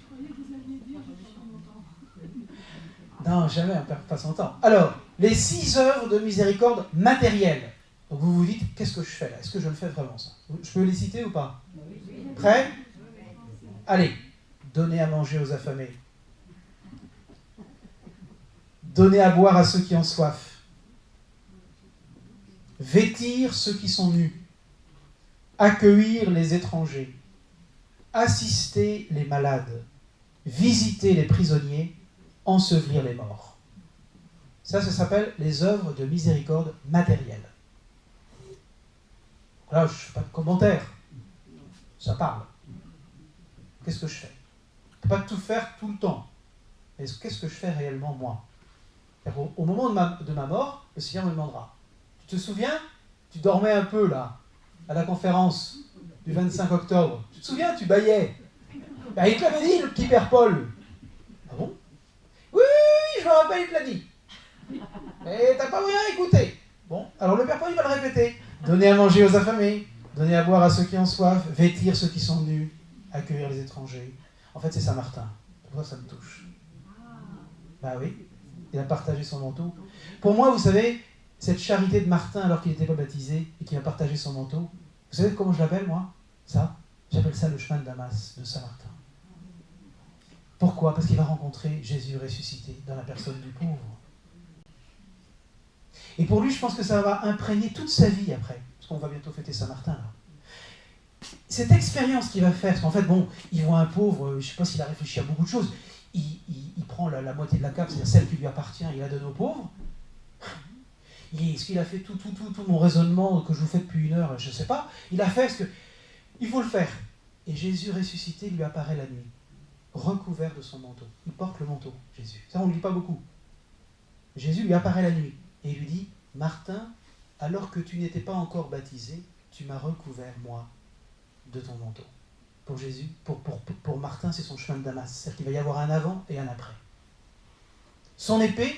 Non, jamais, on ne perd pas son temps. Alors, les 6 œuvres de miséricorde matérielles. Donc vous vous dites, qu'est-ce que je fais là? Est-ce que je le fais vraiment ça? Je peux les citer ou pas? Prêt? Allez, donner à manger aux affamés. Donner à boire à ceux qui ont soif. Vêtir ceux qui sont nus. Accueillir les étrangers. Assister les malades. Visiter les prisonniers. Ensevelir les morts. Ça s'appelle les œuvres de miséricorde matérielle. Là, je ne fais pas de commentaire. Ça parle. Qu'est-ce que je fais? Je ne peux pas tout faire tout le temps. Mais qu'est-ce que je fais réellement, moi? Au moment de ma mort, le Seigneur me demandera. Tu te souviens? Tu dormais un peu, là, à la conférence du 25 octobre. Tu te souviens? Tu bâillais. Ben, il te l'avait dit, le petit Père Paul. Ah bon? Oui, je me rappelle, il te l'a dit. Mais t'as pas rien écouté. Bon, alors le Père Paul, il va le répéter. Donner à manger aux affamés, donner à boire à ceux qui ont soif, vêtir ceux qui sont nus, accueillir les étrangers. En fait, c'est Saint-Martin. Pour ça me touche. Bah oui, il a partagé son manteau. Pour moi, vous savez, cette charité de Martin, alors qu'il n'était pas baptisé, et qu'il a partagé son manteau, vous savez comment je l'appelle, moi? Ça, j'appelle ça le chemin de Damas de Saint-Martin. Pourquoi? Parce qu'il a rencontré Jésus ressuscité dans la personne du pauvre. Et pour lui, je pense que ça va imprégner toute sa vie après, parce qu'on va bientôt fêter Saint-Martin, là. Cette expérience qu'il va faire, parce qu'en fait, bon, il voit un pauvre, je ne sais pas s'il a réfléchi à beaucoup de choses, il prend la moitié de la cape, c'est-à-dire celle qui lui appartient, il la donne aux pauvres. Est-ce qu'il a fait tout mon raisonnement que je vous fais depuis 1 heure, je ne sais pas. Il a fait ce que... Il faut le faire. Et Jésus ressuscité lui apparaît la nuit, recouvert de son manteau. Il porte le manteau, Jésus. Ça, on ne le dit pas beaucoup. Jésus lui apparaît la nuit et il lui dit, Martin, alors que tu n'étais pas encore baptisé, tu m'as recouvert, moi, de ton manteau. Pour Jésus, pour Martin, c'est son chemin de Damas. C'est-à-dire qu'il va y avoir un avant et un après. Son épée,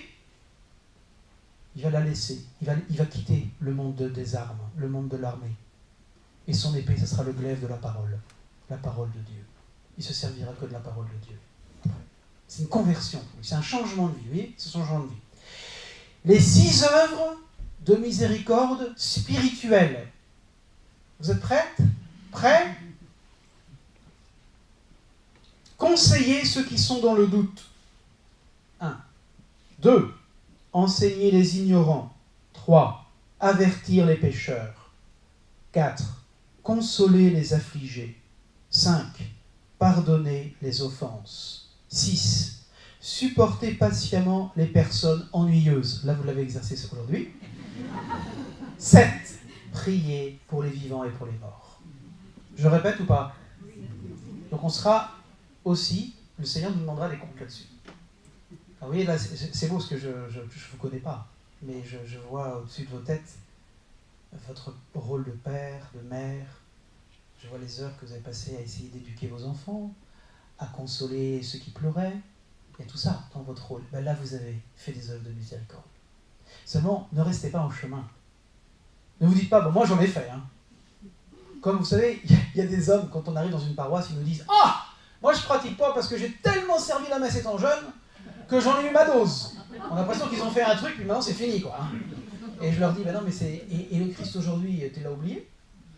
il va la laisser, il va quitter le monde des armes, le monde de l'armée. Et son épée, ce sera le glaive de la parole de Dieu. Il se servira que de la parole de Dieu. C'est une conversion, c'est un changement de vie, vous voyez, c'est son changement de vie. Les 6 œuvres de miséricorde spirituelle. Vous êtes prêtes? Prêts? Conseillez ceux qui sont dans le doute. 1. 2. Enseigner les ignorants. 3. Avertir les pécheurs. 4. Consoler les affligés. 5. Pardonner les offenses. 6. Supporter patiemment les personnes ennuyeuses. Là, vous l'avez exercé aujourd'hui. 7. Prier pour les vivants et pour les morts. Je répète ou pas? Donc on sera aussi, le Seigneur nous demandera des comptes là-dessus. Alors, vous voyez, là, c'est beau parce que je ne vous connais pas, mais je vois au-dessus de vos têtes votre rôle de père, de mère. Je vois les heures que vous avez passées à essayer d'éduquer vos enfants, à consoler ceux qui pleuraient. Il y a tout ça dans votre rôle. Ben là, vous avez fait des œuvres de miséricorde. Seulement, ne restez pas en chemin. Ne vous dites pas, bon, moi j'en ai fait. Hein. Comme vous savez, il y a des hommes, quand on arrive dans une paroisse, ils nous disent « Ah, moi je pratique pas parce que j'ai tellement servi la messe étant jeune que j'en ai eu ma dose. » On a l'impression qu'ils ont fait un truc, puis maintenant c'est fini, quoi. Hein. Et je leur dis, ben non, mais c'est... Et le Christ aujourd'hui, tu l'as oublié?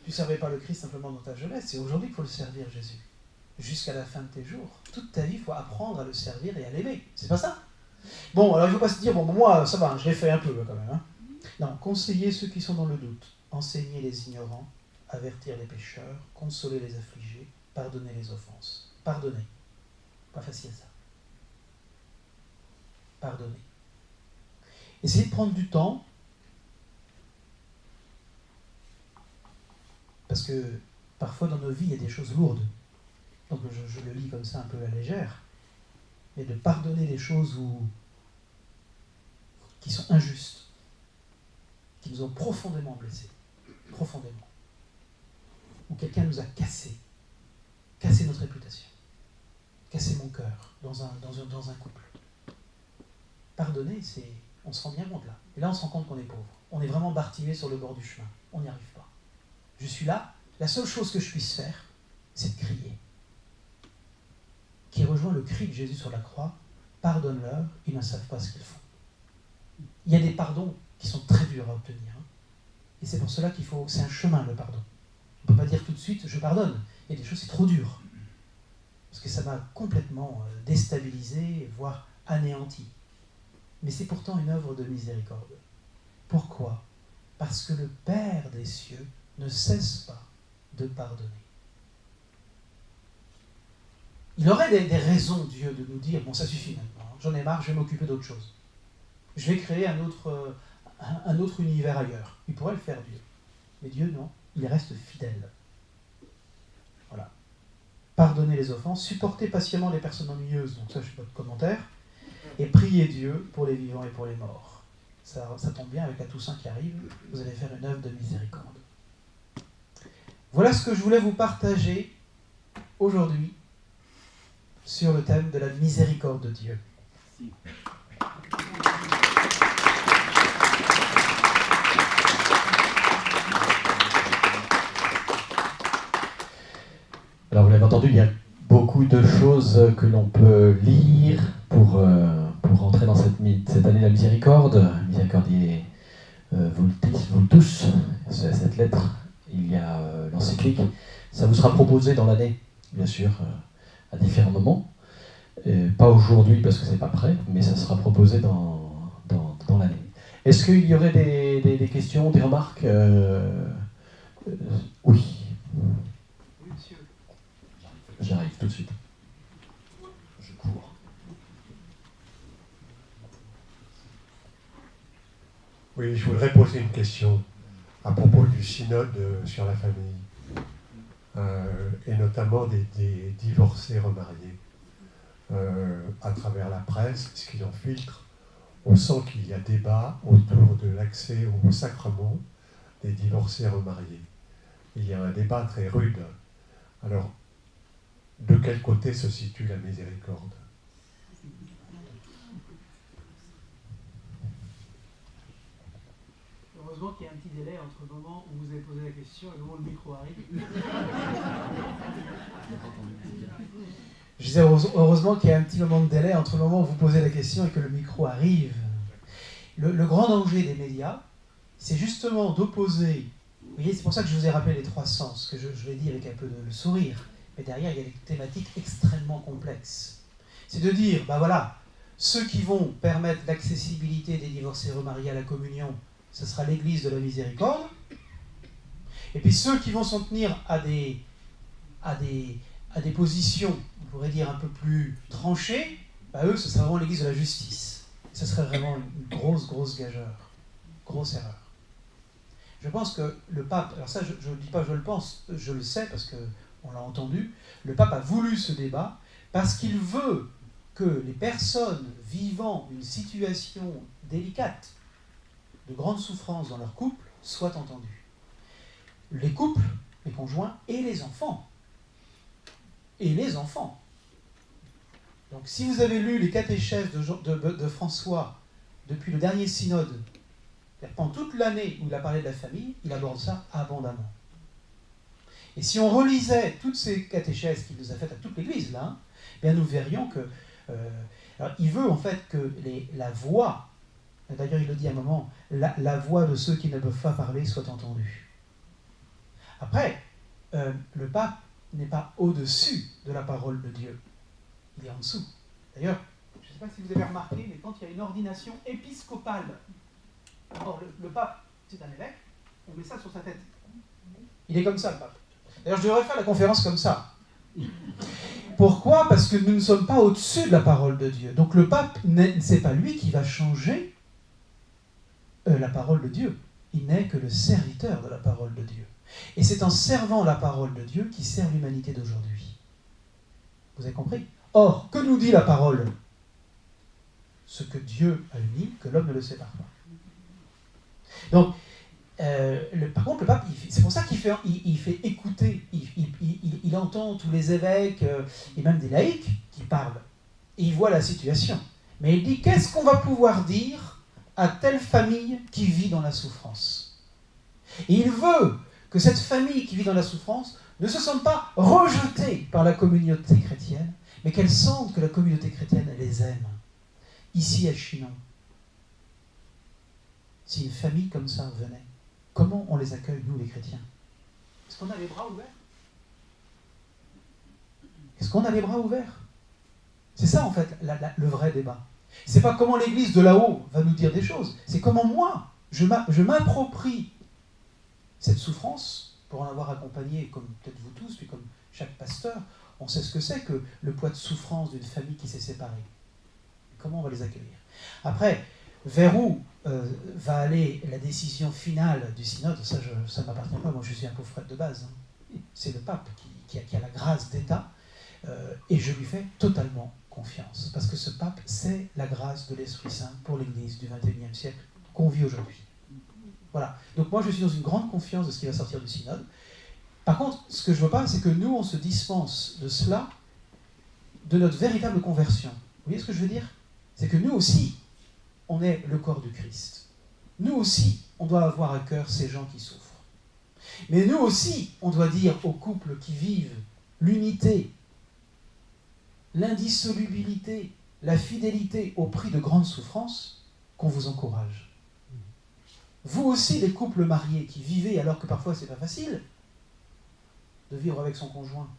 Tu ne servais pas le Christ simplement dans ta jeunesse, c'est aujourd'hui qu'il faut le servir, Jésus. Jusqu'à la fin de tes jours. Toute ta vie, il faut apprendre à le servir et à l'aimer. C'est pas ça? Bon, alors il ne faut pas se dire, bon, moi, ça va, je l'ai fait un peu quand même. Hein. Non, conseiller ceux qui sont dans le doute, enseigner les ignorants, avertir les pécheurs, consoler les affligés, pardonner les offenses. Pardonner. Pas facile ça. Pardonner. Essayez de prendre du temps, parce que parfois dans nos vies, il y a des choses lourdes. Donc je le lis comme ça un peu à la légère, mais de pardonner les choses qui sont injustes, qui nous ont profondément blessés, profondément. Où quelqu'un nous a cassé notre réputation, cassé mon cœur dans un couple. Pardonner, c'est... On se rend bien compte là. Et là, on se rend compte qu'on est pauvre. On est vraiment Bartimée sur le bord du chemin. On n'y arrive pas. Je suis là. La seule chose que je puisse faire, c'est de crier. Qui rejoint le cri de Jésus sur la croix. Pardonne-leur, ils ne savent pas ce qu'ils font. Il y a des pardons qui sont très durs à obtenir. Hein. Et c'est pour cela qu'il faut... C'est un chemin, le pardon. On ne peut pas dire tout de suite, je pardonne. Il y a des choses, c'est trop dur. Parce que ça m'a complètement déstabilisé, voire anéanti. Mais c'est pourtant une œuvre de miséricorde. Pourquoi? Parce que le Père des cieux ne cesse pas de pardonner. Il aurait des raisons, Dieu, de nous dire, bon, ça suffit maintenant, j'en ai marre, je vais m'occuper d'autre chose. Je vais créer un autre univers ailleurs. Il pourrait le faire, Dieu. Mais Dieu, non, il reste fidèle. Voilà. Pardonner les offenses, supporter patiemment les personnes ennuyeuses, donc ça, je ne fais pas de commentaire, et prier Dieu pour les vivants et pour les morts. Ça tombe bien avec la Toussaint qui arrive, vous allez faire une œuvre de miséricorde. Voilà ce que je voulais vous partager aujourd'hui sur le thème de la miséricorde de Dieu. Alors vous l'avez entendu, il y a beaucoup de choses que l'on peut lire pour entrer dans cette année de la miséricorde. Miséricordiae Vultus, cette lettre, il y a l'encyclique. Ça vous sera proposé dans l'année, bien sûr, à différents moments. Pas aujourd'hui parce que c'est pas prêt, mais ça sera proposé dans l'année. Est-ce qu'il y aurait des questions, des remarques? Oui. Oui, monsieur. J'arrive tout de suite. Je cours. Oui, je voudrais poser une question à propos du synode sur la famille, et notamment des divorcés remariés. À travers la presse, ce qu'il en filtre, on sent qu'il y a débat autour de l'accès au sacrement des divorcés remariés. Il y a un débat très rude. Alors, de quel côté se situe la miséricorde? Heureusement qu'il y a un petit délai entre le moment où vous avez posé la question et le moment où le micro arrive. Je disais heureusement qu'il y a un petit moment de délai entre le moment où vous posez la question et que le micro arrive. Le grand danger des médias, c'est justement d'opposer. Vous voyez, c'est pour ça que je vous ai rappelé les trois sens, que je l'ai dit avec un peu de sourire. Mais derrière, il y a des thématiques extrêmement complexes. C'est de dire, ben voilà, ceux qui vont permettre l'accessibilité des divorcés remariés à la communion, ce sera l'Église de la Miséricorde. Et puis ceux qui vont s'en tenir à des positions, on pourrait dire, un peu plus tranchées, ben eux, ce sera vraiment l'Église de la Justice. Et ce serait vraiment une grosse gageure. Grosse erreur. Je pense que le pape, alors ça je ne dis pas je le pense, je le sais parce qu'on l'a entendu, le pape a voulu ce débat parce qu'il veut que les personnes vivant une situation délicate, de grande souffrance dans leur couple, soient entendues. Les couples, les conjoints et les enfants. Et les enfants. Donc si vous avez lu les catéchèses de François depuis le dernier synode, pendant toute l'année où il a parlé de la famille, il aborde ça abondamment. Et si on relisait toutes ces catéchèses qu'il nous a faites à toute l'Église, là, bien nous verrions que... alors il veut en fait que la voix, d'ailleurs il le dit à un moment, la voix de ceux qui ne peuvent pas parler soit entendue. Après, le pape n'est pas au-dessus de la parole de Dieu. Il est en dessous. D'ailleurs, je ne sais pas si vous avez remarqué, mais quand il y a une ordination épiscopale, or, le pape, c'est un évêque, on met ça sur sa tête. Il est comme ça, le pape. D'ailleurs, je devrais faire la conférence comme ça. Pourquoi ? Parce que nous ne sommes pas au-dessus de la parole de Dieu. Donc le pape, c'est pas lui qui va changer la parole de Dieu. Il n'est que le serviteur de la parole de Dieu. Et c'est en servant la parole de Dieu qu'il sert l'humanité d'aujourd'hui. Vous avez compris ? Or, que nous dit la parole ? Ce que Dieu a uni, que l'homme ne le sépare pas. Donc, par contre, le pape, c'est pour ça qu'il fait écouter, il entend tous les évêques et même des laïcs qui parlent, et il voit la situation. Mais il dit, qu'est-ce qu'on va pouvoir dire à telle famille qui vit dans la souffrance ? Et il veut que cette famille qui vit dans la souffrance ne se sente pas rejetée par la communauté chrétienne, mais qu'elle sente que la communauté chrétienne les aime. Ici à Chinon, si une famille comme ça venait, comment on les accueille, nous les chrétiens ? Est-ce qu'on a les bras ouverts ? Est-ce qu'on a les bras ouverts ? C'est ça en fait le vrai débat. C'est pas comment l'Église de là-haut va nous dire des choses, c'est comment moi, je m'approprie cette souffrance pour en avoir accompagné, comme peut-être vous tous, puis comme chaque pasteur, on sait ce que c'est que le poids de souffrance d'une famille qui s'est séparée. Comment on va les accueillir ? Après, vers où va aller la décision finale du synode, ça ne m'appartient pas, moi je suis un pauvre frère de base. Hein. C'est le pape qui a la grâce d'État, et je lui fais totalement confiance. Parce que ce pape, c'est la grâce de l'Esprit Saint pour l'Église du XXIe siècle qu'on vit aujourd'hui. Voilà. Donc moi je suis dans une grande confiance de ce qui va sortir du synode. Par contre, ce que je ne veux pas, c'est que nous, on se dispense de cela, de notre véritable conversion. Vous voyez ce que je veux dire ? C'est que nous aussi, on est le corps du Christ. Nous aussi, on doit avoir à cœur ces gens qui souffrent. Mais nous aussi, on doit dire aux couples qui vivent l'unité, l'indissolubilité, la fidélité au prix de grandes souffrances, qu'on vous encourage. Vous aussi, les couples mariés qui vivez, alors que parfois c'est pas facile de vivre avec son conjoint,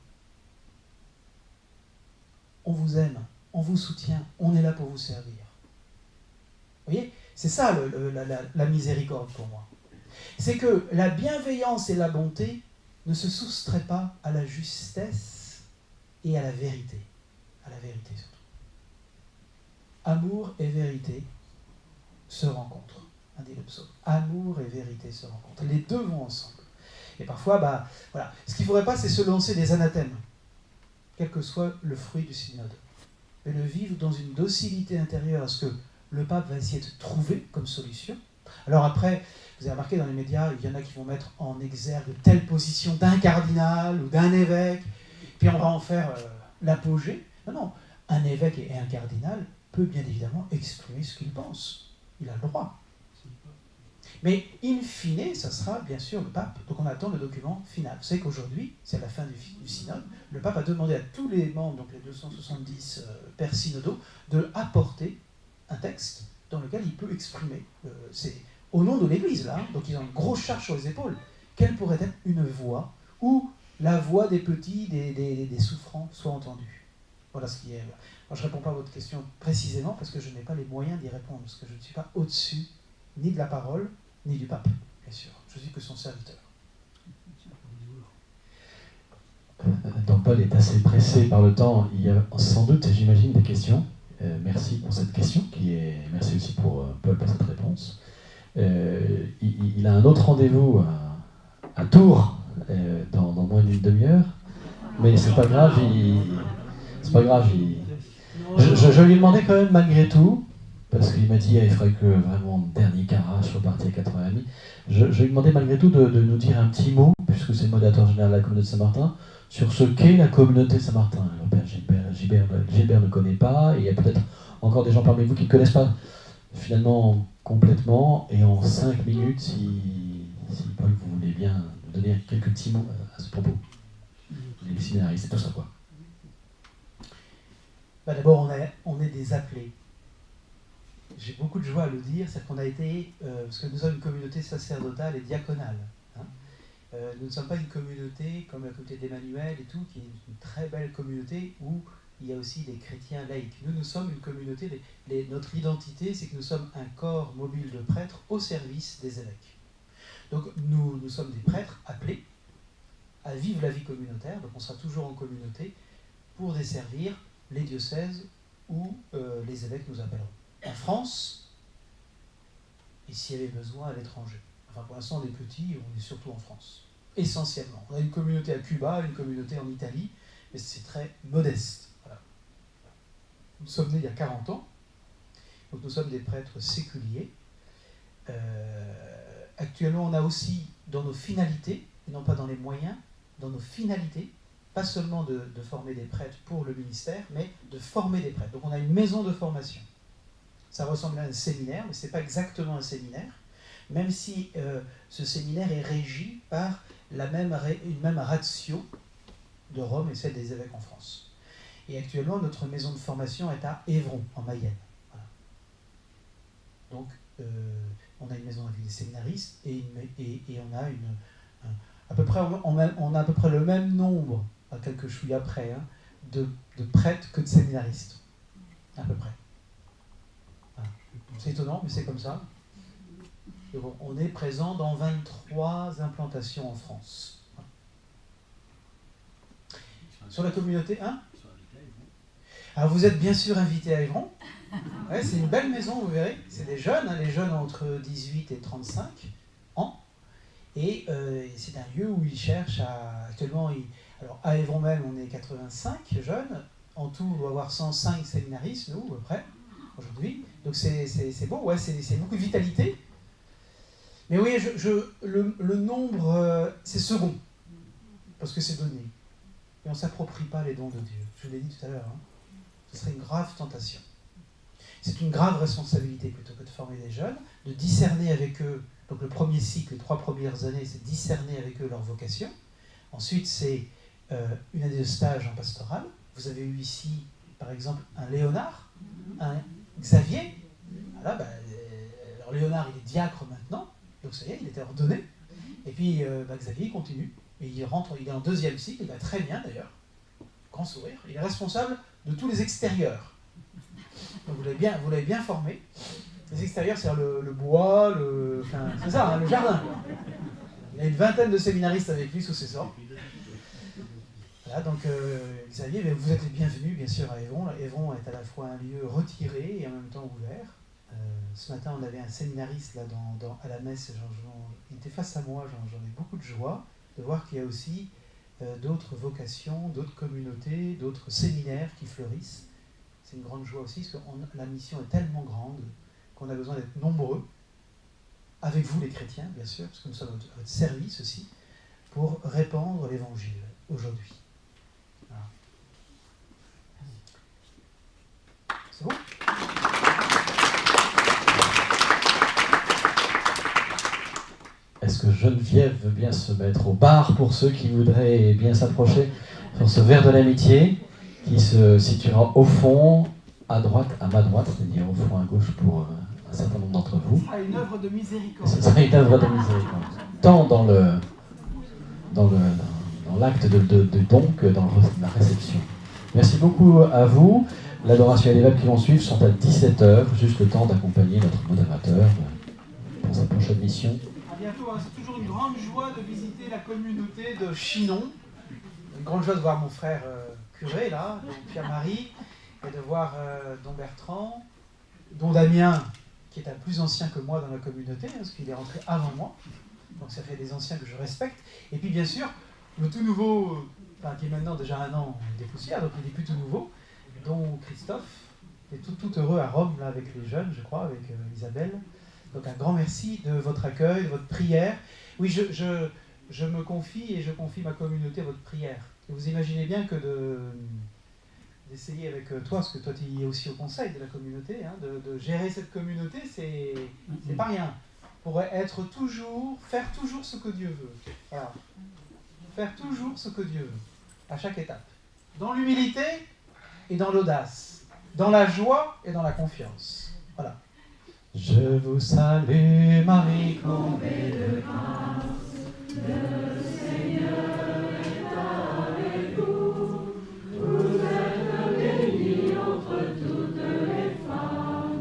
on vous aime, on vous soutient, on est là pour vous servir. Vous voyez ? C'est ça la miséricorde pour moi. C'est que la bienveillance et la bonté ne se soustraient pas à la justesse et à la vérité. À la vérité surtout. Amour et vérité se rencontrent. Dit le psaume. Amour et vérité se rencontrent. Les deux vont ensemble. Et parfois, voilà. Ce qu'il ne faudrait pas, c'est se lancer des anathèmes, quel que soit le fruit du synode. Mais le vivre dans une docilité intérieure à ce que le pape va essayer de trouver comme solution. Alors après, vous avez remarqué dans les médias, il y en a qui vont mettre en exergue telle position d'un cardinal ou d'un évêque, puis on va en faire l'apogée. Non, un évêque et un cardinal peut bien évidemment exprimer ce qu'il pense. Il a le droit. Mais in fine, ça sera bien sûr le pape. Donc on attend le document final. Vous savez qu'aujourd'hui, c'est la fin du synode, le pape a demandé à tous les membres, donc les 270 pères synodaux, de apporter un texte dans lequel il peut exprimer, c'est au nom de l'Église là, donc ils ont une grosse charge sur les épaules, quelle pourrait être une voix où la voix des petits, des souffrants soit entendue. Voilà ce qui est. Alors, je ne réponds pas à votre question précisément parce que je n'ai pas les moyens d'y répondre, parce que je ne suis pas au-dessus ni de la parole, ni du pape, bien sûr. Je suis que son serviteur. Donc Paul est assez pressé par le temps. Il y a sans doute, j'imagine, des questions. Merci pour cette question, merci aussi pour Paul pour cette réponse. Il a un autre rendez-vous à Tours dans moins d'une demi-heure, mais c'est pas grave. Je lui ai demandé quand même malgré tout, parce qu'il m'a dit il faudrait que vraiment dernier carrage soit parti à 4h30. Je lui ai demandé malgré tout de nous dire un petit mot, puisque c'est le modérateur général de la communauté Saint-Martin, sur ce qu'est la communauté Saint-Martin. Le père Gilbert ne connaît pas, et il y a peut-être encore des gens parmi vous qui ne connaissent pas finalement complètement, et en 5 minutes, si Paul, vous voulez bien nous donner quelques petits mots à ce propos. Les séminaristes, c'est tout ça, quoi. D'abord, on est des appelés. J'ai beaucoup de joie à le dire, c'est qu'on a été, parce que nous sommes une communauté sacerdotale et diaconale. Nous ne sommes pas une communauté comme la communauté d'Emmanuel et tout, qui est une très belle communauté où il y a aussi des chrétiens laïcs. Nous sommes une communauté, notre identité, c'est que nous sommes un corps mobile de prêtres au service des évêques. Donc nous sommes des prêtres appelés à vivre la vie communautaire, donc on sera toujours en communauté pour desservir les diocèses où les évêques nous appelleront. En France, et s'il y avait besoin à l'étranger. Enfin pour l'instant on est petits, on est surtout en France. Essentiellement. On a une communauté à Cuba, une communauté en Italie, mais c'est très modeste. Voilà. Nous sommes nés il y a 40 ans, donc nous sommes des prêtres séculiers. Actuellement, on a aussi dans nos finalités, et non pas dans les moyens, dans nos finalités, pas seulement de former des prêtres pour le ministère, mais de former des prêtres. Donc on a une maison de formation. Ça ressemble à un séminaire, mais ce n'est pas exactement un séminaire, même si ce séminaire est régi par une même ratio de Rome et celle des évêques en France. Et actuellement, notre maison de formation est à Évron, en Mayenne. Voilà. Donc, on a une maison avec des séminaristes et on a à peu près le même nombre, à quelques chouilles après, hein, de prêtres que de séminaristes. À peu près. Voilà. C'est étonnant, mais c'est comme ça. Et bon, on est présent dans 23 implantations en France. Voilà. Sur la communauté, hein? Alors vous êtes bien sûr invités à Évron. Ouais, c'est une belle maison, vous verrez. C'est des jeunes, hein, les jeunes entre 18 et 35 ans. Et c'est un lieu où ils cherchent à... Actuellement, alors à Évron même, on est 85 jeunes. En tout, on doit avoir 105 séminaristes, nous, à peu près, aujourd'hui. Donc c'est beau, ouais, c'est beaucoup de vitalité. Mais oui, le nombre, c'est second, parce que c'est donné. Et on ne s'approprie pas les dons de Dieu. Je l'ai dit tout à l'heure, hein. Ce serait une grave tentation. C'est une grave responsabilité, plutôt que de former des jeunes, de discerner avec eux. Donc le premier cycle, les 3 premières années, c'est discerner avec eux leur vocation. Ensuite, c'est une année de stage en pastoral. Vous avez eu ici, par exemple, un Léonard, un Xavier. Voilà, alors Léonard, il est diacre maintenant, donc ça y est, il était ordonné. Et puis Xavier, il continue. Et il est en 2e cycle, il va très bien d'ailleurs. Grand sourire. Il est responsable de tous les extérieurs. Donc vous l'avez bien formé. Les extérieurs, c'est le bois, c'est ça, hein, le jardin. Il y a une vingtaine de séminaristes avec lui sous ses ordres. Voilà, donc Xavier, vous êtes les bienvenus bien sûr à Évron. Évron est à la fois un lieu retiré et en même temps ouvert. Ce matin, on avait un séminariste là, à la messe, il était face à moi, j'en ai beaucoup de joie de voir qu'il y a aussi d'autres vocations, d'autres communautés, d'autres séminaires qui fleurissent. C'est une grande joie aussi, parce que la mission est tellement grande qu'on a besoin d'être nombreux, avec vous les chrétiens, bien sûr, parce que nous sommes à votre service aussi, pour répandre l'évangile aujourd'hui. Voilà. C'est bon ? Geneviève veut bien se mettre au bar pour ceux qui voudraient bien s'approcher sur ce verre de l'amitié qui se situera au fond, à droite, à ma droite, c'est-à-dire au fond à gauche pour un certain nombre d'entre vous. Ce sera une œuvre de miséricorde. Ce sera une œuvre de miséricorde. Tant dans l'acte de don que dans la réception. Merci beaucoup à vous. L'adoration et les verbes qui vont suivre sont à 17h, juste le temps d'accompagner notre modérateur pour sa prochaine mission. À bientôt, hein. C'est toujours une grande joie de visiter la communauté de Chinon. Une grande joie de voir mon frère curé, là, donc Pierre-Marie, et de voir don Bertrand, don Damien, qui est un plus ancien que moi dans la communauté, parce qu'il est rentré avant moi. Donc ça fait des anciens que je respecte. Et puis bien sûr, le tout nouveau, qui est maintenant déjà un an des poussières, donc il est plus tout nouveau, dont Christophe, qui est tout heureux à Rome, là, avec les jeunes, je crois, avec Isabelle. Donc un grand merci de votre accueil, de votre prière. Oui, je me confie et je confie ma communauté à votre prière. Et vous imaginez bien que d'essayer avec toi, parce que toi tu es aussi au conseil de la communauté, hein, de gérer cette communauté, c'est pas rien. Pour faire toujours ce que Dieu veut. Voilà. Faire toujours ce que Dieu veut, à chaque étape. Dans l'humilité et dans l'audace, dans la joie et dans la confiance. Voilà. Je vous salue, Marie, comblée de grâce, le Seigneur est avec vous. Vous êtes bénie entre toutes les femmes,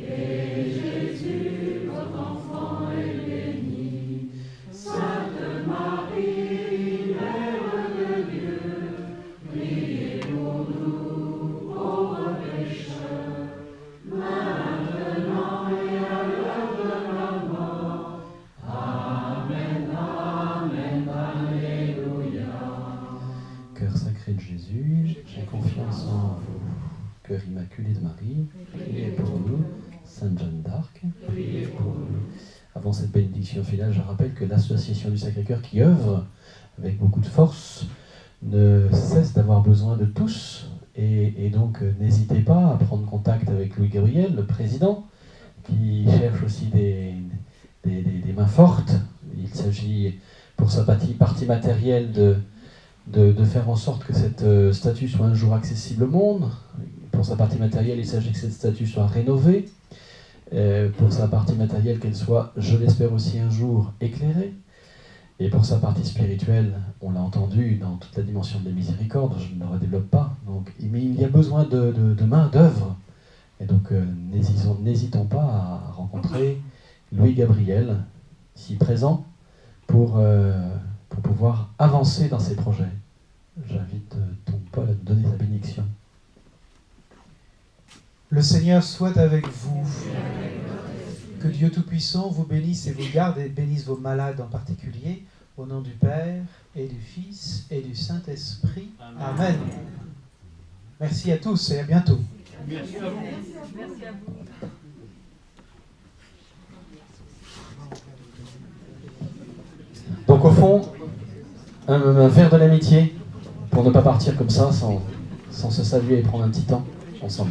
et Jésus, votre enfant, est béni. Sainte Marie, Mère de Dieu, priez pour nous, pauvres pécheurs, maintenant et à l'heure de la mort. Amen, amen, alléluia. Cœur sacré de Jésus, j'ai confiance en vous. Cœur immaculé de Marie, priez pour nous. Sainte Jeanne d'Arc, priez pour nous. Avant cette bénédiction finale, je rappelle que l'Association du Sacré-Cœur qui œuvre avec beaucoup de force ne cesse d'avoir besoin de tous. Et donc, n'hésitez pas à prendre contact avec Louis Gabriel, le président, qui cherche aussi des mains fortes. Il s'agit, pour sa partie matérielle, de faire en sorte que cette statue soit un jour accessible au monde. Pour sa partie matérielle, il s'agit que cette statue soit rénovée. Pour sa partie matérielle, qu'elle soit, je l'espère aussi un jour, éclairée. Et pour sa partie spirituelle, on l'a entendu dans toute la dimension des miséricordes, je ne le redéveloppe pas. Donc, mais il y a besoin de main d'œuvre. Et donc, n'hésitons pas à rencontrer Louis Gabriel, ici présent, pour pouvoir avancer dans ces projets. J'invite donc Paul à nous donner sa bénédiction. Le Seigneur soit avec vous. Que Dieu Tout-Puissant vous bénisse et vous garde et bénisse vos malades en particulier. Au nom du Père et du Fils et du Saint-Esprit. Amen. Merci à tous et à bientôt. Merci à vous. Merci à vous. Donc au fond, un verre de l'amitié pour ne pas partir comme ça sans se saluer et prendre un petit temps ensemble.